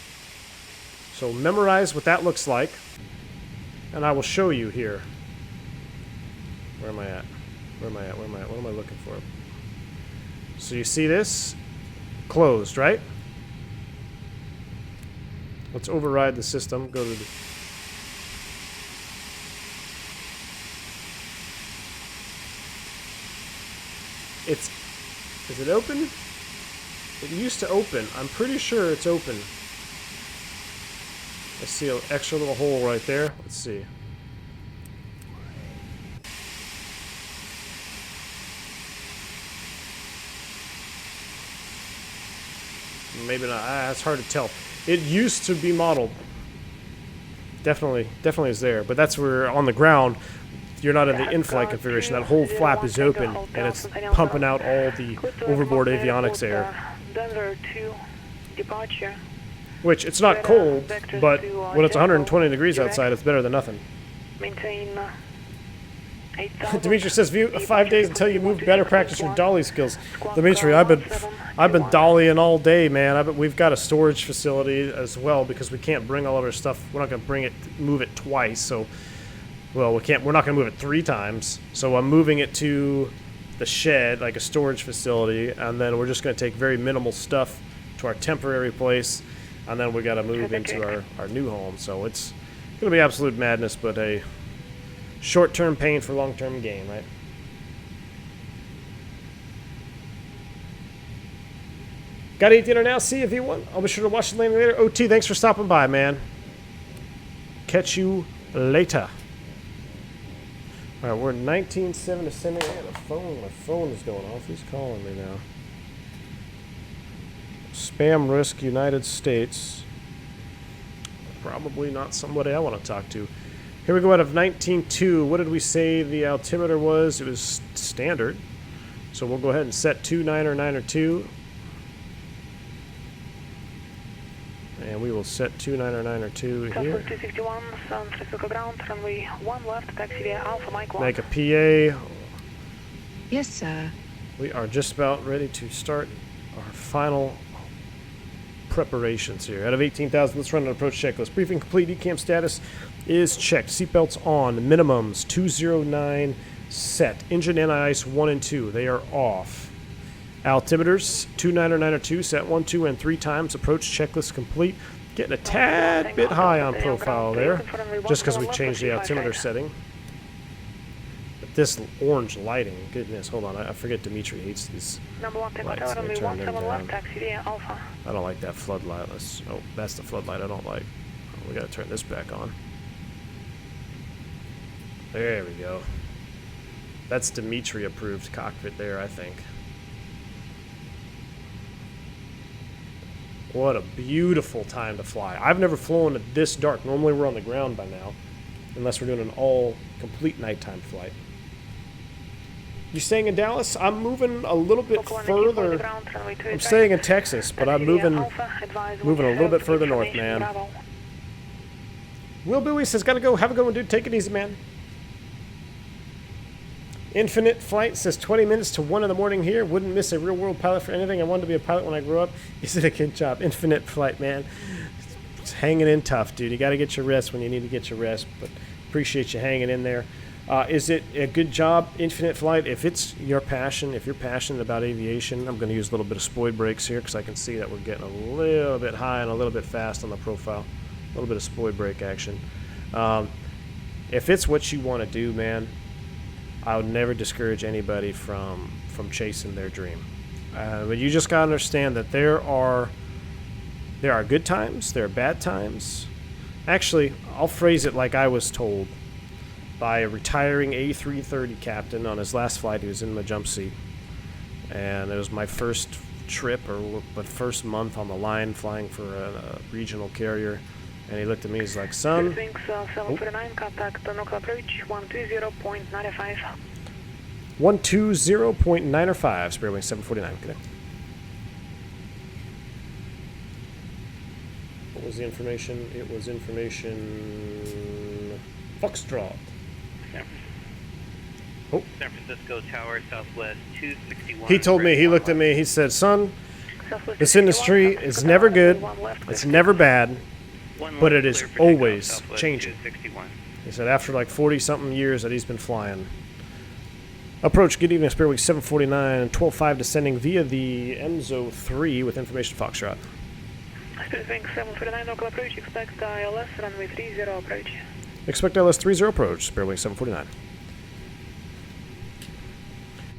So memorize what that looks like, and I will show you here. Where am I at? What am I looking for? So you see this? Closed, right? Let's override the system. Go to the... Is it open? It used to open. I'm pretty sure it's open. I see an extra little hole right there. Let's see. Maybe not. It's hard to tell. It used to be modeled. Definitely is there. But that's where on the ground, you're not in the in-flight configuration. That whole flap is open, and it's pumping out all the overboard avionics air. Denver to departure. Which, it's not cold, but when it's 120 degrees outside, it's better than nothing. Maintain Dimitri says, 5 days until you move, better practice your dolly skills. Dimitri, I've been dollying all day, man. We've got a storage facility as well because we can't bring all of our stuff. We're not going to move it twice. So, well, we're not going to move it 3 times. So I'm moving it to the shed, like a storage facility, and then we're just going to take very minimal stuff to our temporary place, and then we got to move into our new home. So it's going to be absolute madness, but a short-term pain for long-term gain, right? Got to eat dinner now. See you, V1. I'll be sure to watch the landing later. OT, thanks for stopping by, man. Catch you later. All right, we're 19.7 descending. I got a phone. My phone is going off. Who's calling me now? Spam risk, United States. Probably not somebody I want to talk to. Here we go out of 19.2. What did we say the altimeter was? It was standard. So we'll go ahead and set 29902. And we will set 29902 here. 261, San Francisco ground, runway 1 left, taxi via Alpha Mike 1. Make a PA. Yes, sir. We are just about ready to start our final preparations here. Out of 18,000, let's run an approach checklist. Briefing complete, ECAM status is checked. Seatbelts on, minimums 209 set. Engine anti-ice 1 and 2, they are off. Altimeters 29902 set 1, 2, and 3 times. Approach checklist complete. Getting a tad bit high on profile there, just because we changed the altimeter setting. But this orange lighting, goodness, hold on, I forget Dimitri hates these lights. Let me turn them down. I don't like that floodlight. Oh, that's the floodlight I don't like. We gotta turn this back on. There we go. That's Dimitri approved cockpit there, I think. What a beautiful time to fly. I've never flown at this dark. Normally we're on the ground by now, unless we're doing an all complete nighttime flight. You staying in Dallas? I'm moving a little bit further. I'm staying in Texas, but I'm moving a little bit further north, man. Will Bowie says, gotta go. Have a good one, dude. Take it easy, man. Infinite Flight says 20 minutes to 1 in the morning here. Wouldn't miss a real-world pilot for anything. I wanted to be a pilot when I grew up. Is it a good job? Infinite Flight, man. It's hanging in tough, dude. You got to get your rest when you need to get your rest, but appreciate you hanging in there. Is it a good job, Infinite Flight? If it's your passion, if you're passionate about aviation, I'm going to use a little bit of spoid brakes here because I can see that we're getting a little bit high and a little bit fast on the profile. A little bit of spoid brake action. If it's what you want to do, man, I would never discourage anybody from chasing their dream. But you just got to understand that there are good times, there are bad times. Actually, I'll phrase it like I was told by a retiring A330 captain on his last flight. He was in my jump seat. And it was my first trip, but first month on the line flying for a regional carrier. And he looked at me, he's like, son. 749, contact local approach 120.95. 120.905, spare wing 749, connect. What was the information? It was information Foxtrot. Oh. San Francisco Tower, Southwest 261. He told me, he looked at me, he said, son, this industry is never good, it's never bad, but it is always changing. He said after like 40-something years that he's been flying. Approach, good evening, Spirit Week 749, 12.5 descending via the EMZO 3 with information Foxtrot. Spirit Week 749, local approach, expect ILS, runway 30 approach. Expect ILS 30 approach, Spirit Week 749.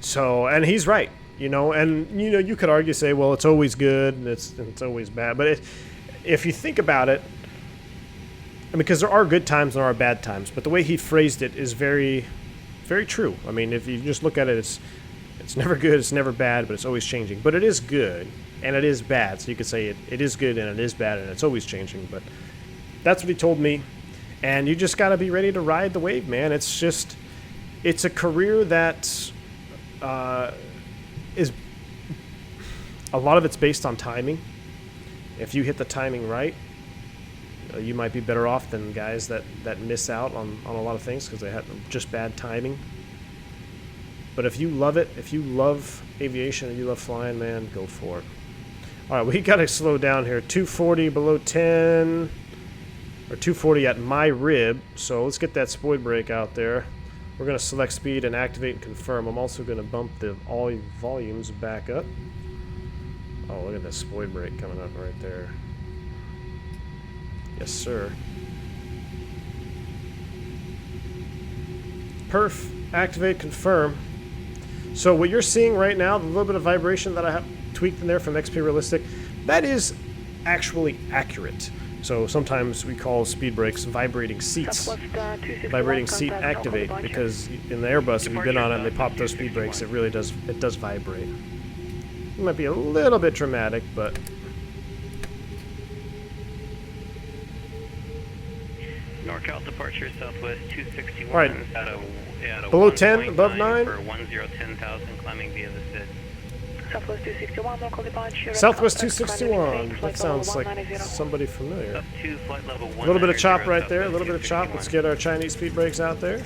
So, and he's right, you know, and, you know, you could argue, say, well, it's always good and it's always bad. But if you think about it, because there are good times and there are bad times, but the way he phrased it is very, very true. I mean, if you just look at it, it's never good, it's never bad, but it's always changing. But it is good and it is bad. So you could say it is good and it is bad and it's always changing. But that's what he told me. And you just got to be ready to ride the wave, man. It's just, it's a career that is, a lot of it's based on timing. If you hit the timing right, you might be better off than guys that miss out on a lot of things because they had just bad timing. But if you love it, if you love aviation and you love flying, man, go for it. All right, we got to slow down here. 240 below 10, or 240 at my rib. So let's get that spoid brake out there. We're going to select speed and activate and confirm. I'm also going to bump the all volumes back up. Oh, look at that spoid brake coming up right there. Yes, sir. Perf, activate, confirm. So what you're seeing right now, the little bit of vibration that I have tweaked in there from XpRealistic, that is actually accurate. So sometimes we call speed brakes vibrating seats. Vibrating seat activate, because in the Airbus, if you've been on it and they pop those speed brakes, it really does, it does vibrate. It might be a little bit dramatic, but NorCal departure Southwest 261. All right. At a Below 10, above 9. For 10,000 climbing via the SID. Southwest 261, local departure. Southwest 261. That sounds like somebody familiar. Up to flight level 1. A little bit of chop right there. A little bit of chop. Let's get our Chinese speed brakes out there.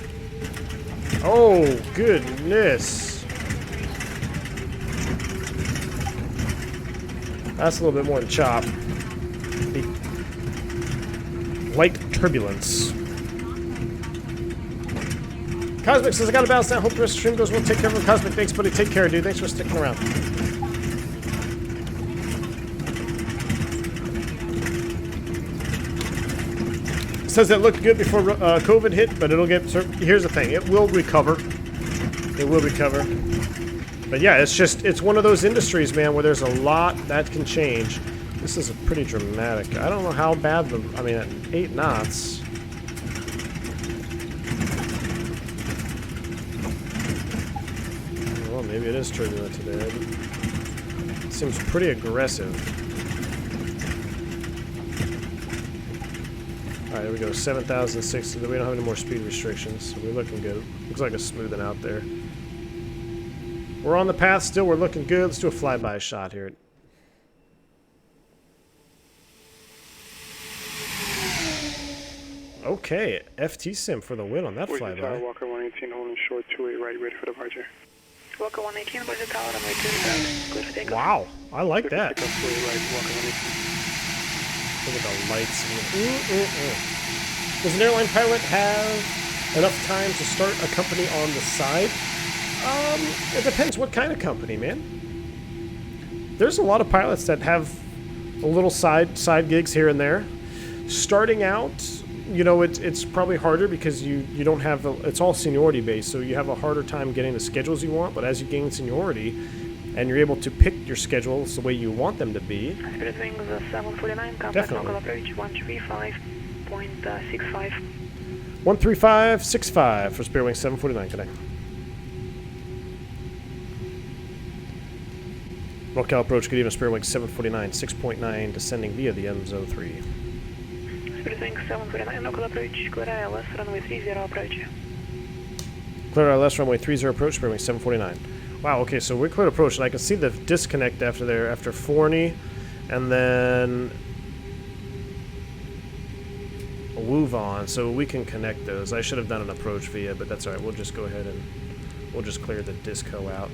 Oh, goodness. That's a little bit more than chop. Light turbulence. Cosmic says, I gotta bounce down. Hope the rest of the stream goes well. Take care of him. Cosmic, thanks, buddy. Take care, dude. Thanks for sticking around. Says it looked good before COVID hit, but it'll get... Here's the thing. It will recover. It will recover. But yeah, it's just... It's one of those industries, man, where there's a lot that can change. This is pretty dramatic. I don't know how bad the... I mean, at 8 knots... Well, maybe it is turbulent today. It seems pretty aggressive. Alright, there we go. 7,060. We don't have any more speed restrictions, so we're looking good. Looks like it's smoothing out there. We're on the path still. We're looking good. Let's do a flyby shot here. Okay, FT Sim for the win on that flyby. Walker 118, holding short 28 right, ready for departure. Walker 118, budget the tower, I'm ready to depart. Good for takeoff. Wow, I like that. Takeoff 28 right, Walker 118. Look at the lights. Does an airline pilot have enough time to start a company on the side? It depends what kind of company, man. There's a lot of pilots that have a little side gigs here and there. Starting out, you know, it's probably harder because you don't have it's all seniority based, so you have a harder time getting the schedules you want. But as you gain seniority and you're able to pick your schedules the way you want them to be, Spirit Wings 749, contact local approach 135.65. 135.65 for Spirit Wings 749 today. NorCal approach, good evening, Spirit Wings 749, 6.9, descending via the M03. Spirit Wings 749, local approach, clear ILS, runway 30 approach. Clear ILS, runway 30 approach, Spirit Wings 749. Wow, okay, so we're clear approach, and I can see the disconnect after there, after Forney, and then a Woovon, so we can connect those. I should have done an approach via, but that's alright, we'll just go ahead and we'll just clear the disco out.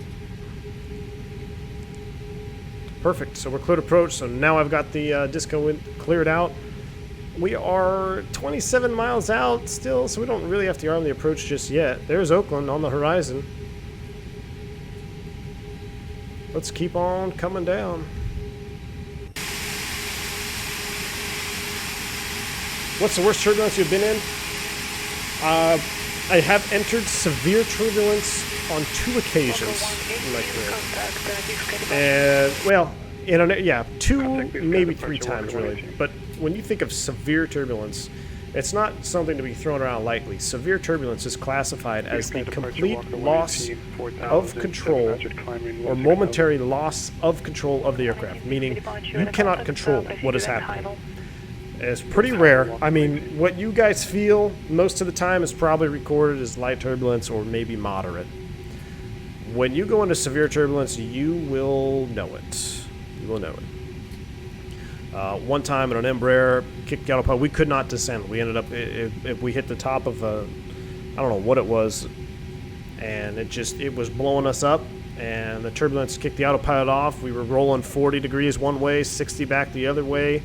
Perfect, so we're cleared approach, so now I've got the disco cleared out. We are 27 miles out still, so we don't really have to arm the approach just yet. There's Oakland on the horizon. Let's keep on coming down. What's the worst turbulence you've been in? I have entered severe turbulence on 2 occasions in my career. And, well, yeah, 2, maybe 3 times, really. But when you think of severe turbulence, it's not something to be thrown around lightly. Severe turbulence is classified as the complete loss of control or momentary loss of control of the aircraft, meaning you cannot control what is happening. It's pretty rare. I mean, what you guys feel most of the time is probably recorded as light turbulence or maybe moderate. When you go into severe turbulence, you will know it. You will know it. One time in an Embraer, kicked the autopilot, we could not descend. We ended up, if we hit the top of a, I don't know what it was, and it was blowing us up, and the turbulence kicked the autopilot off. We were rolling 40 degrees one way, 60 back the other way.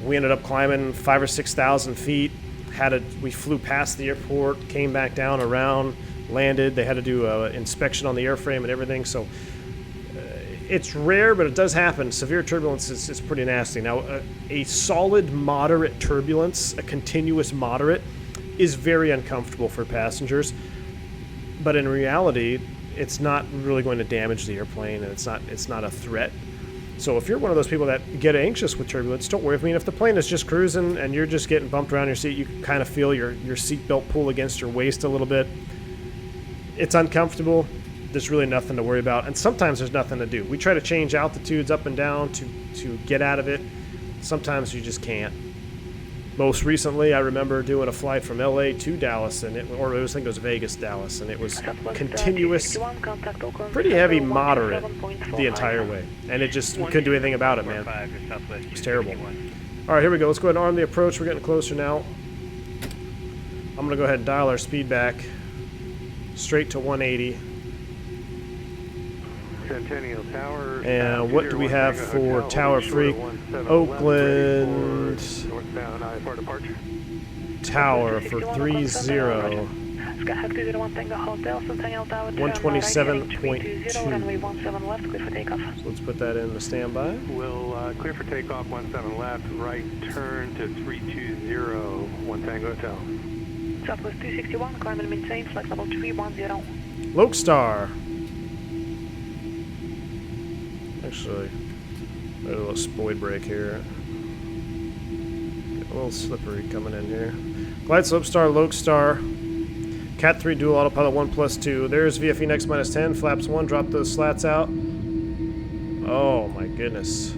We ended up climbing 5,000 or 6,000 feet. We flew past the airport, came back down around, landed. They had to do an inspection on the airframe and everything. So it's rare, but it does happen. Severe turbulence is pretty nasty. Now, a solid moderate turbulence, a continuous moderate, is very uncomfortable for passengers. But in reality, it's not really going to damage the airplane, and it's not a threat. So if you're one of those people that get anxious with turbulence, don't worry. I mean, if the plane is just cruising and you're just getting bumped around your seat, you can kind of feel your seatbelt pull against your waist a little bit. It's uncomfortable. There's really nothing to worry about. And sometimes there's nothing to do. We try to change altitudes up and down to get out of it. Sometimes you just can't. Most recently, I remember doing a flight from LA to Dallas, I think it was Vegas, Dallas, and it was continuous, pretty heavy moderate the entire way. And we couldn't do anything about it, man. It was terrible. All right, here we go. Let's go ahead and arm the approach. We're getting closer now. I'm going to go ahead and dial our speed back straight to 180. Centennial Tower. And what do we have for Tower Freak? Oakland Tower for 30. 127.2. So let's put that in the standby. We'll clear for takeoff, 17 left, right turn to 320, 1 Tango Hotel. Southwest 261, climb and maintain, flight level 310. Lokestar. Actually, a little spoid break here. Get a little slippery coming in here. Glide Slopestar, Lokestar, Cat 3 dual autopilot 1+2. There's VFE next -10, flaps 1, drop those slats out. Oh my goodness.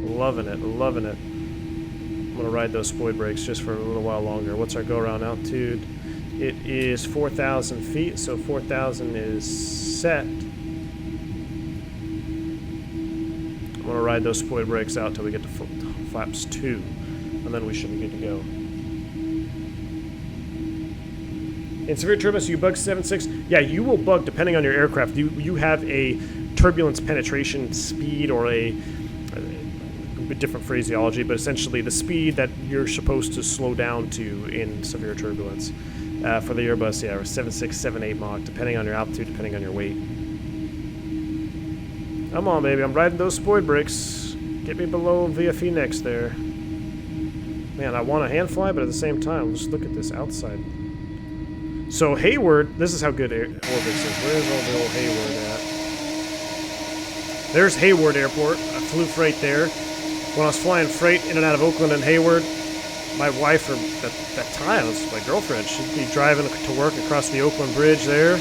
Loving it, loving it. I'm going to ride those spoid brakes just for a little while longer. What's our go-around altitude? It is 4,000 feet, so 4,000 is set. I'm going to ride those spoid brakes out until we get to flaps 2, and then we should be good to go. In severe turbulence, you bug 7.6. Yeah, you will bug depending on your aircraft. You have a turbulence penetration speed or a bit different phraseology, but essentially the speed that you're supposed to slow down to in severe turbulence. For the Airbus, yeah, or 7.6, 7.8 Mach, depending on your altitude, depending on your weight. Come on, baby. I'm riding those spoid brakes. Get me below VFE next there. Man, I want a hand fly, but at the same time, let's look at this outside. So Hayward, this is how good Orbx is. Where's all the old Hayward at? There's Hayward Airport. I flew freight there. When I was flying freight in and out of Oakland and Hayward, my wife, or at that time, it was my girlfriend, she'd be driving to work across the Oakland Bridge there.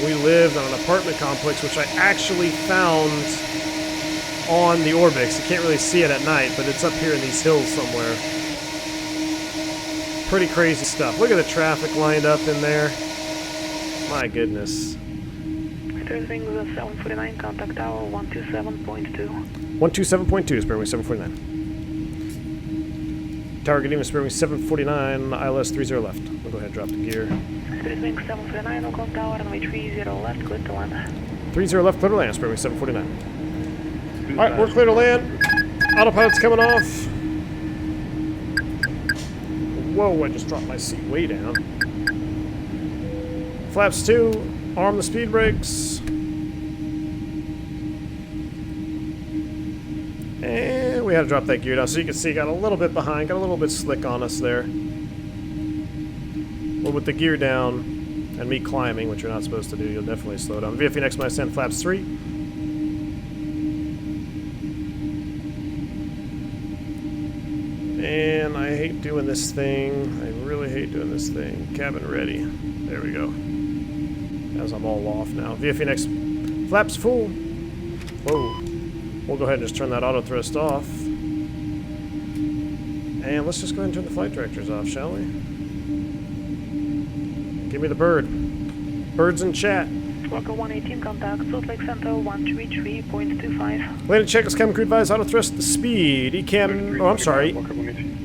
We lived on an apartment complex, which I actually found on the Orbx. You can't really see it at night, but it's up here in these hills somewhere. Pretty crazy stuff. Look at the traffic lined up in there. My goodness. Thursday with 749, contact tower 127.2. 127.2, Spearway 749. Tower getting to Spearway 749, ILS 30 left. We'll go ahead and drop the gear. Thursday 749, Oakland Tower, runway 30 left, clear to land. 30 left, clear to land, Spearway 749. Alright, we're clear to land. Autopilot's coming off. Whoa, I just dropped my seat way down. Flaps 2, arm the speed brakes. And we had to drop that gear down. So you can see, got a little bit behind, got a little bit slick on us there. We'll But with the gear down and me climbing, which you're not supposed to do, you'll definitely slow down. VFE next my ascent, flaps 3. And I hate doing this thing. I really hate doing this thing. Cabin ready. There we go. As I'm all off now. VFE next, flaps full. Whoa. We'll go ahead and just turn that auto thrust off. And let's just go ahead and turn the flight directors off, shall we? Give me the bird. Birds in chat. Walker 118, contact Salt Lake Center 133.25. Landing checklist, cabin crew advise, auto thrust the speed. ECAM, oh I'm sorry.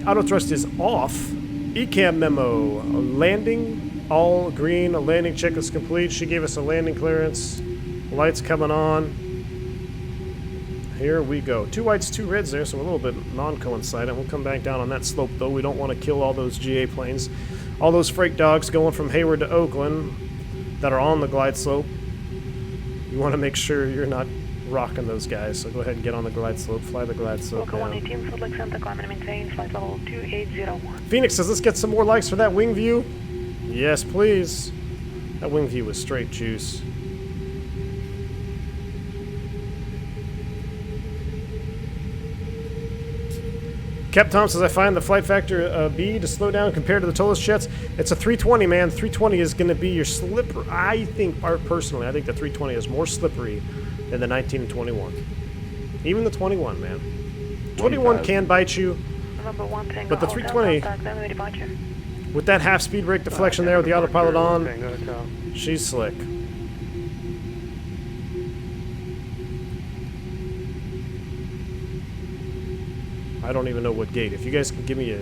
Auto thrust is off. ECAM memo. Landing, all green, a landing checklist complete. She gave us a landing clearance. Lights coming on. Here we go. 2 whites, 2 reds there, so a little bit non-coincident. We'll come back down on that slope, though. We don't want to kill all those GA planes. All those freight dogs going from Hayward to Oakland that are on the glide slope. You want to make sure you're not rocking those guys, so go ahead and get on the glide slope. Fly the glide slope Walker down. 118, Salt Lake Center, climb and maintain flight level 2801. Phoenix says, let's get some more likes for that wing view. Yes, please. That wing view was straight juice. Cap Tom says, I find the FlightFactor B to slow down compared to the Tolas jets. It's a 320, man. 320 is going to be your slipper. I think, personally, I think the 320 is more slippery than the 19 and 21. Even the 21, man. 21 can bite you, but the 320, with that half-speed brake deflection there with the autopilot on, she's slick. I don't even know what gate. If you guys can give me a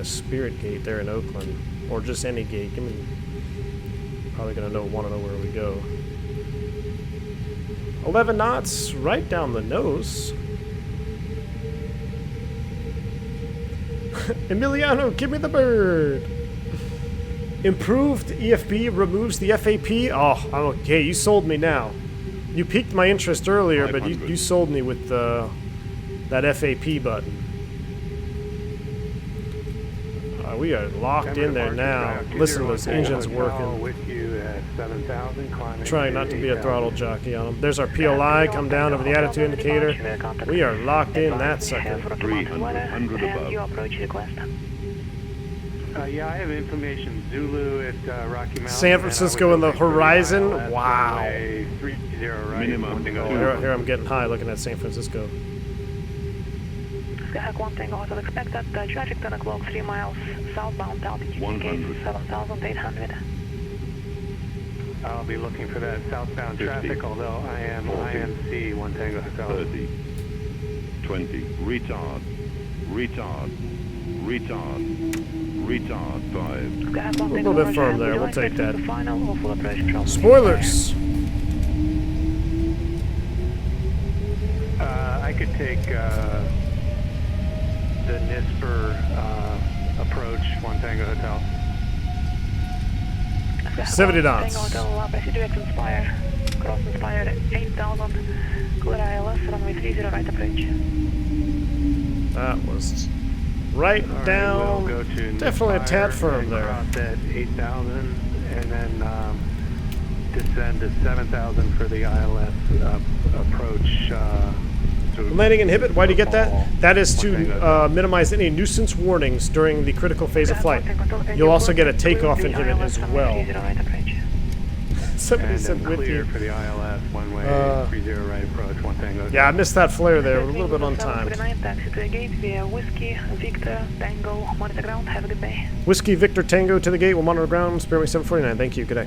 Spirit gate there in Oakland, or just any gate, probably gonna want to know where we go. 11 knots, right down the nose. Emiliano, give me the bird. Improved EFB removes the FAP. Oh, okay, you sold me now. You piqued my interest earlier, but you sold me with that FAP button. We are locked in there now. Listen to those engines working. Trying not to be a throttle jockey on them. There's our PLI, come down over the attitude indicator. We are locked in that sucker. 300 above. Yeah, I have information. Zulu at Rocky Mountain. San Francisco in the horizon? Wow. Minimum. Here I'm getting high looking at San Francisco. Skyhawk 1 Tango Hotel expected traffic 10 o'clock 3 miles southbound altitude 7,800. I'll be looking for that southbound traffic, although I am 40, IMC 1 Tango Hotel. 30, 20, retard, 5. Skyhawk 1 A little Tango bit Roger, firm would there, you we'll like take to that. the final or full approach control? Spoilers! I could take the NISPER approach 1 Tango Hotel. 70 knots. Tango Hotel, Apache direct Inspire, cross Inspire at 8,000, clear ILS, runway 30 right approach. That was right down. We'll go to Definitely a tad firm there. Cross at 8,000 and then descend to 7,000 for the ILS approach. Landing inhibit, why do you get that? That is to minimize any nuisance warnings during the critical phase of flight. You'll also get a takeoff inhibit as well. Somebody said with you. For the ILS, one way, 30 right approach, 1 Tango. Yeah, I missed that flare there. We're a little bit untimed. Taxi to the gate via Whiskey, Victor, Tango, monitor ground, have a good day. Whiskey Victor Tango to the gate, we'll monitor ground, Spearway 749. Thank you, good day.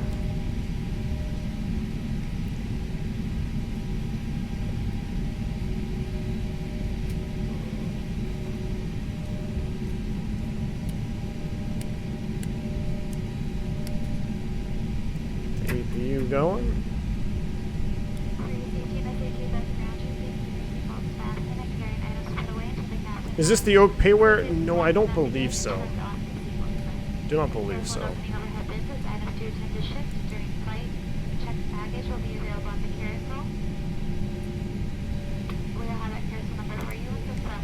APU going. Is this the Oak payware? No, I don't believe so. Do not believe so.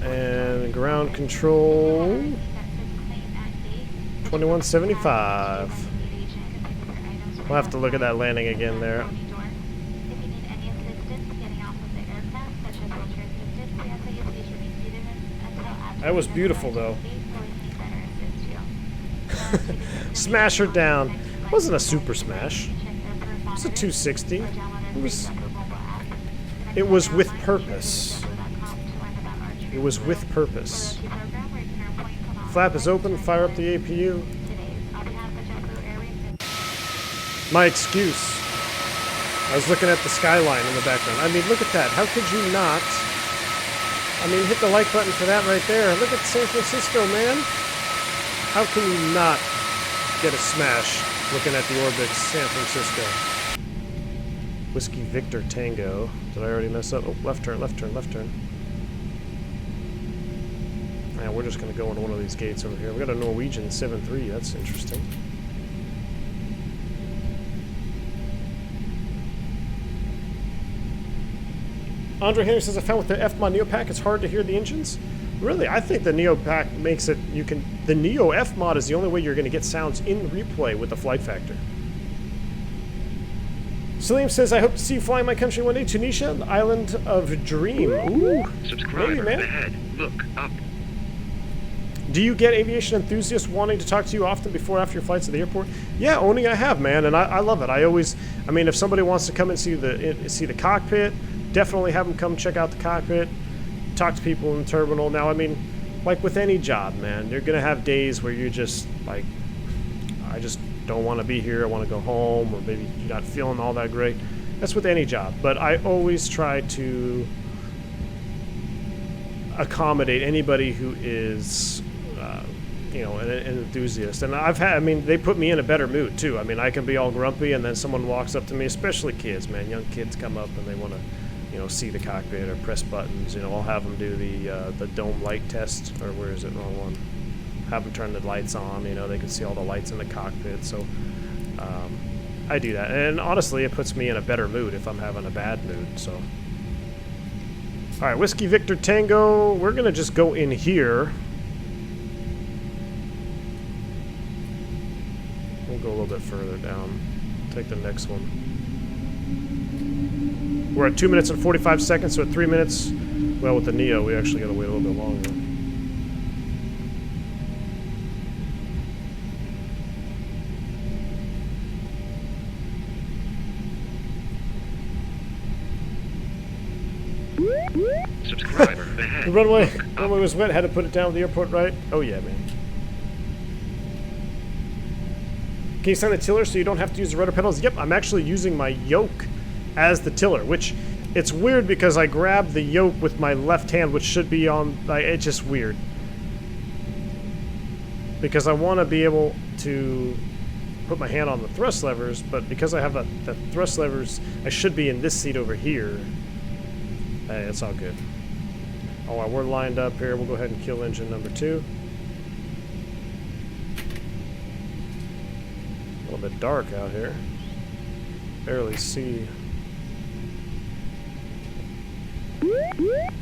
And ground control. 2175. We'll have to look at that landing again there. That was beautiful, though. Smash her down. It wasn't a super smash. It was a 260. It was with purpose. It was with purpose. Flap is open. Fire up the APU. My excuse. I was looking at the skyline in the background. I mean, look at that. How could you not? I mean, hit the like button for that right there. Look at San Francisco, man. How can you not get a smash looking at the Orbx San Francisco? Whiskey Victor Tango. Did I already mess up? Oh, left turn, left turn, left turn. Yeah, we're just going to go into one of these gates over here. We got a Norwegian 7.3. That's interesting. Andre Henry says, I found with the FMOD Neo pack, it's hard to hear the engines. Really, I think the Neo pack makes it, the Neo FMOD is the only way you're going to get sounds in replay with the FlightFactor. Salim says, I hope to see you fly my country one day, Tunisia, the island of Dream. Ooh, subscriber maybe, man. ahead. Look up. Do you get aviation enthusiasts wanting to talk to you often before or after your flights at the airport? Yeah, Oni, I have, man, and I love it. I mean, if somebody wants to come and see the cockpit, definitely have them come check out the cockpit, talk to people in the terminal. Now, I mean, like with any job, man, you're going to have days where you're just like, I just don't want to be here. I want to go home, or maybe you're not feeling all that great. That's with any job. But I always try to accommodate anybody who is, you know, an enthusiast. And they put me in a better mood, too. I mean, I can be all grumpy, and then someone walks up to me, especially kids, man. Young kids come up and they want to, you know, see the cockpit or press buttons. You know, I'll have them do the dome light test, or where is it? Wrong one. Have them turn the lights on. You know, they can see all the lights in the cockpit. So I do that, and honestly, it puts me in a better mood if I'm having a bad mood. So, all right, Whiskey Victor Tango. We're gonna just go in here. We'll go a little bit further down. Take the next one. We're at 2 minutes and 45 seconds, so at 3 minutes, well, with the Neo, we actually got to wait a little bit longer. Subscriber ahead. The runway was wet, had to put it down at the airport, right? Oh, yeah, man. Can you sign the tiller so you don't have to use the rudder pedals? Yep, I'm actually using my yoke as the tiller, which it's weird because I grabbed the yoke with my left hand, which should be on, it's just weird. Because I want to be able to put my hand on the thrust levers, but because I have the thrust levers, I should be in this seat over here. Hey, it's all good. All right, we're lined up here. We'll go ahead and kill engine number 2. A little bit dark out here. Barely see.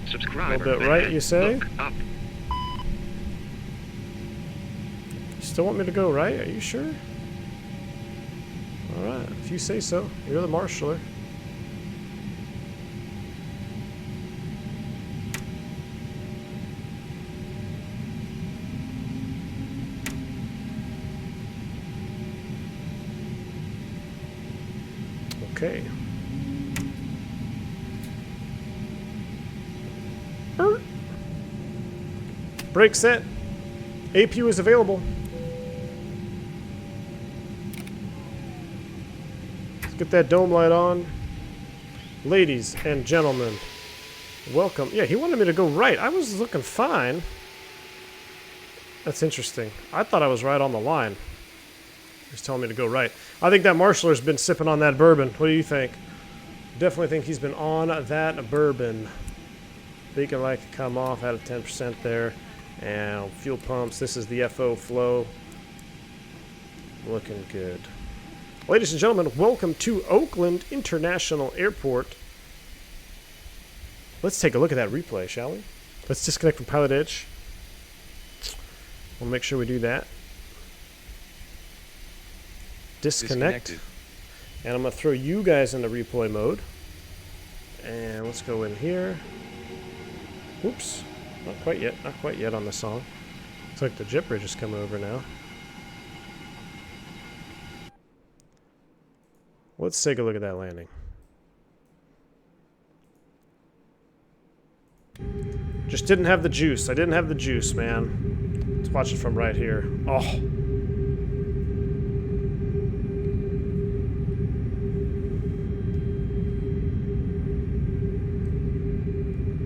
Subscriber a little bit right, you say? Look up. You still want me to go right? Are you sure? Alright, if you say so. You're the marshaller. Okay. Brake set. APU is available. Let's get that dome light on. Ladies and gentlemen, welcome. Yeah, he wanted me to go right. I was looking fine. That's interesting. I thought I was right on the line. He's telling me to go right. I think that marshaller's been sipping on that bourbon. What do you think? Definitely think he's been on that bourbon. Beacon light can come off at a 10% there. And fuel pumps. This is the FO flow. Looking good. Ladies and gentlemen, welcome to Oakland International Airport. Let's take a look at that replay, shall we? Let's disconnect from PilotEdge. We'll make sure we do that. disconnect. And I'm going to throw you guys into replay mode. And let's go in here. Oops. Not quite yet. Not quite yet on the song. Looks like the jet bridge is coming over now. Let's take a look at that landing. Just didn't have the juice. I didn't have the juice, man. Let's watch it from right here. Oh.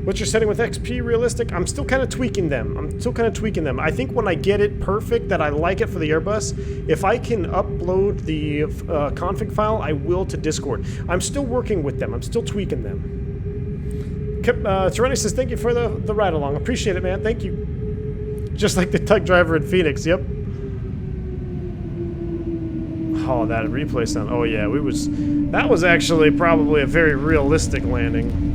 What's your setting with XpRealistic? I'm still kind of tweaking them. I think when I get it perfect, that I like it for the Airbus, if I can upload the config file, I will to Discord. I'm still working with them. I'm still tweaking them. Serenity says, thank you for the ride along. Appreciate it, man. Thank you. Just like the tug driver in Phoenix. Yep. Oh, that replay sound. Oh, yeah. That was actually probably a very realistic landing.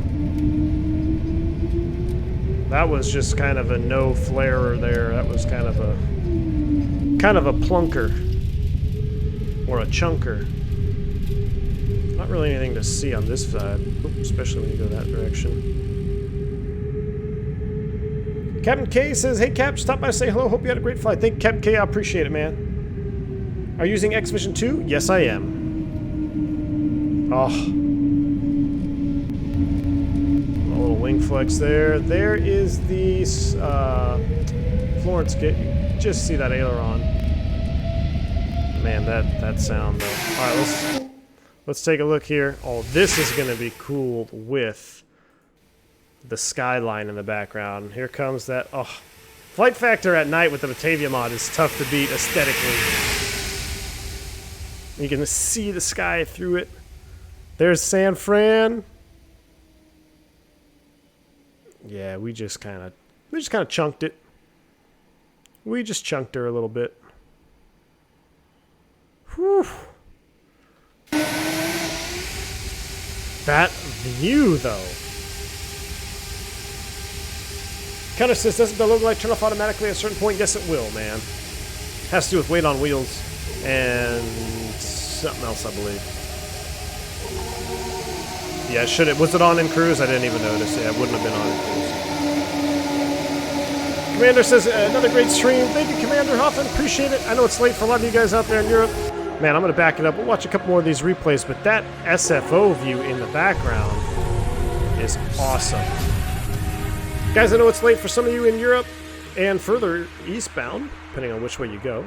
That was just kind of a no flare there. That was kind of a plunker or a chunker. Not really anything to see on this side, especially when you go that direction. Captain K says, "Hey Cap, stop by to say hello. Hope you had a great flight." Thank you, Captain K. I appreciate it, man. Are you using X-Vision 2? Yes, I am. Oh. Wing flex there. There is the Florence kit. You just see that aileron. Man, that sound though. All right, let's take a look here. Oh, this is going to be cool with the skyline in the background. Here comes that. Oh, FlightFactor at night with the Batavia mod is tough to beat aesthetically. You can see the sky through it. There's San Fran. Yeah, we just kind of chunked it. We just chunked her a little bit. Whew. That view, though. Counter says, doesn't the logo light turn off automatically at a certain point? Yes, it will, man. Has to do with weight on wheels and something else, I believe. Yeah, was it on in cruise? I didn't even notice. Yeah, it wouldn't have been on in cruise. Commander says, another great stream. Thank you, Commander Hoffman. Appreciate it. I know it's late for a lot of you guys out there in Europe. Man, I'm going to back it up. We'll watch a couple more of these replays, but that SFO view in the background is awesome. Guys, I know it's late for some of you in Europe and further eastbound, depending on which way you go.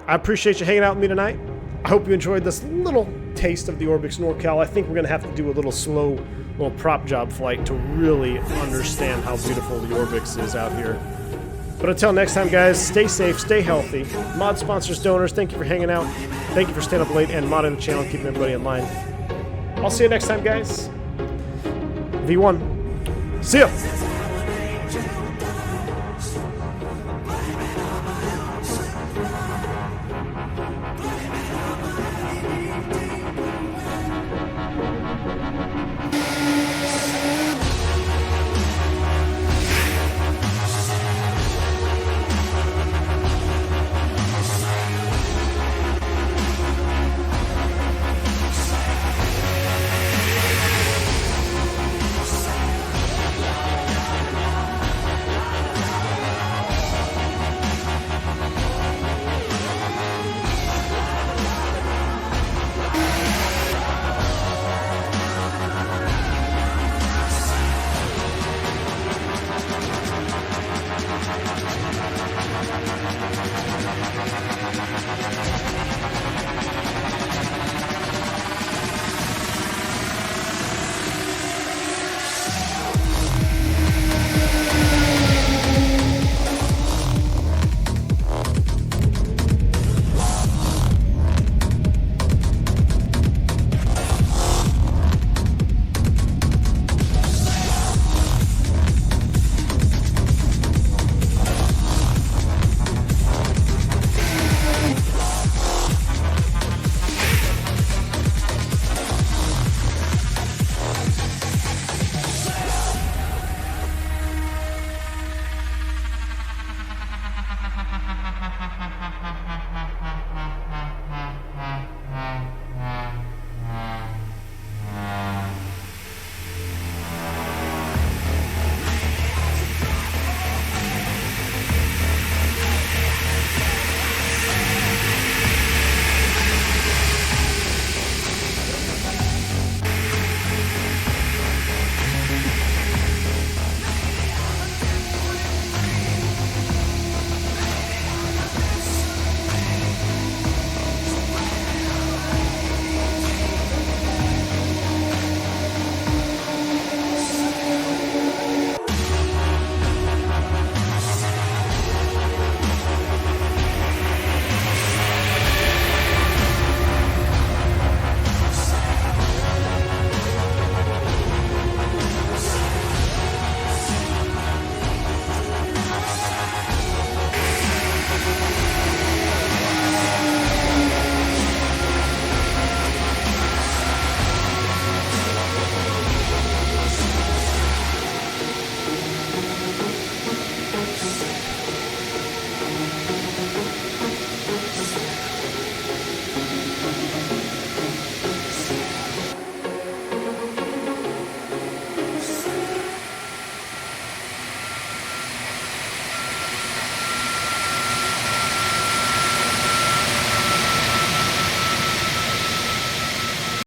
I appreciate you hanging out with me tonight. I hope you enjoyed this little taste of the Orbx NorCal. I think we're going to have to do a little slow, little prop job flight to really understand how beautiful the Orbx is out here. But until next time, guys, stay safe, stay healthy. Mod sponsors, donors, thank you for hanging out. Thank you for staying up late and modding the channel, keeping everybody in line. I'll see you next time, guys. V1. See ya!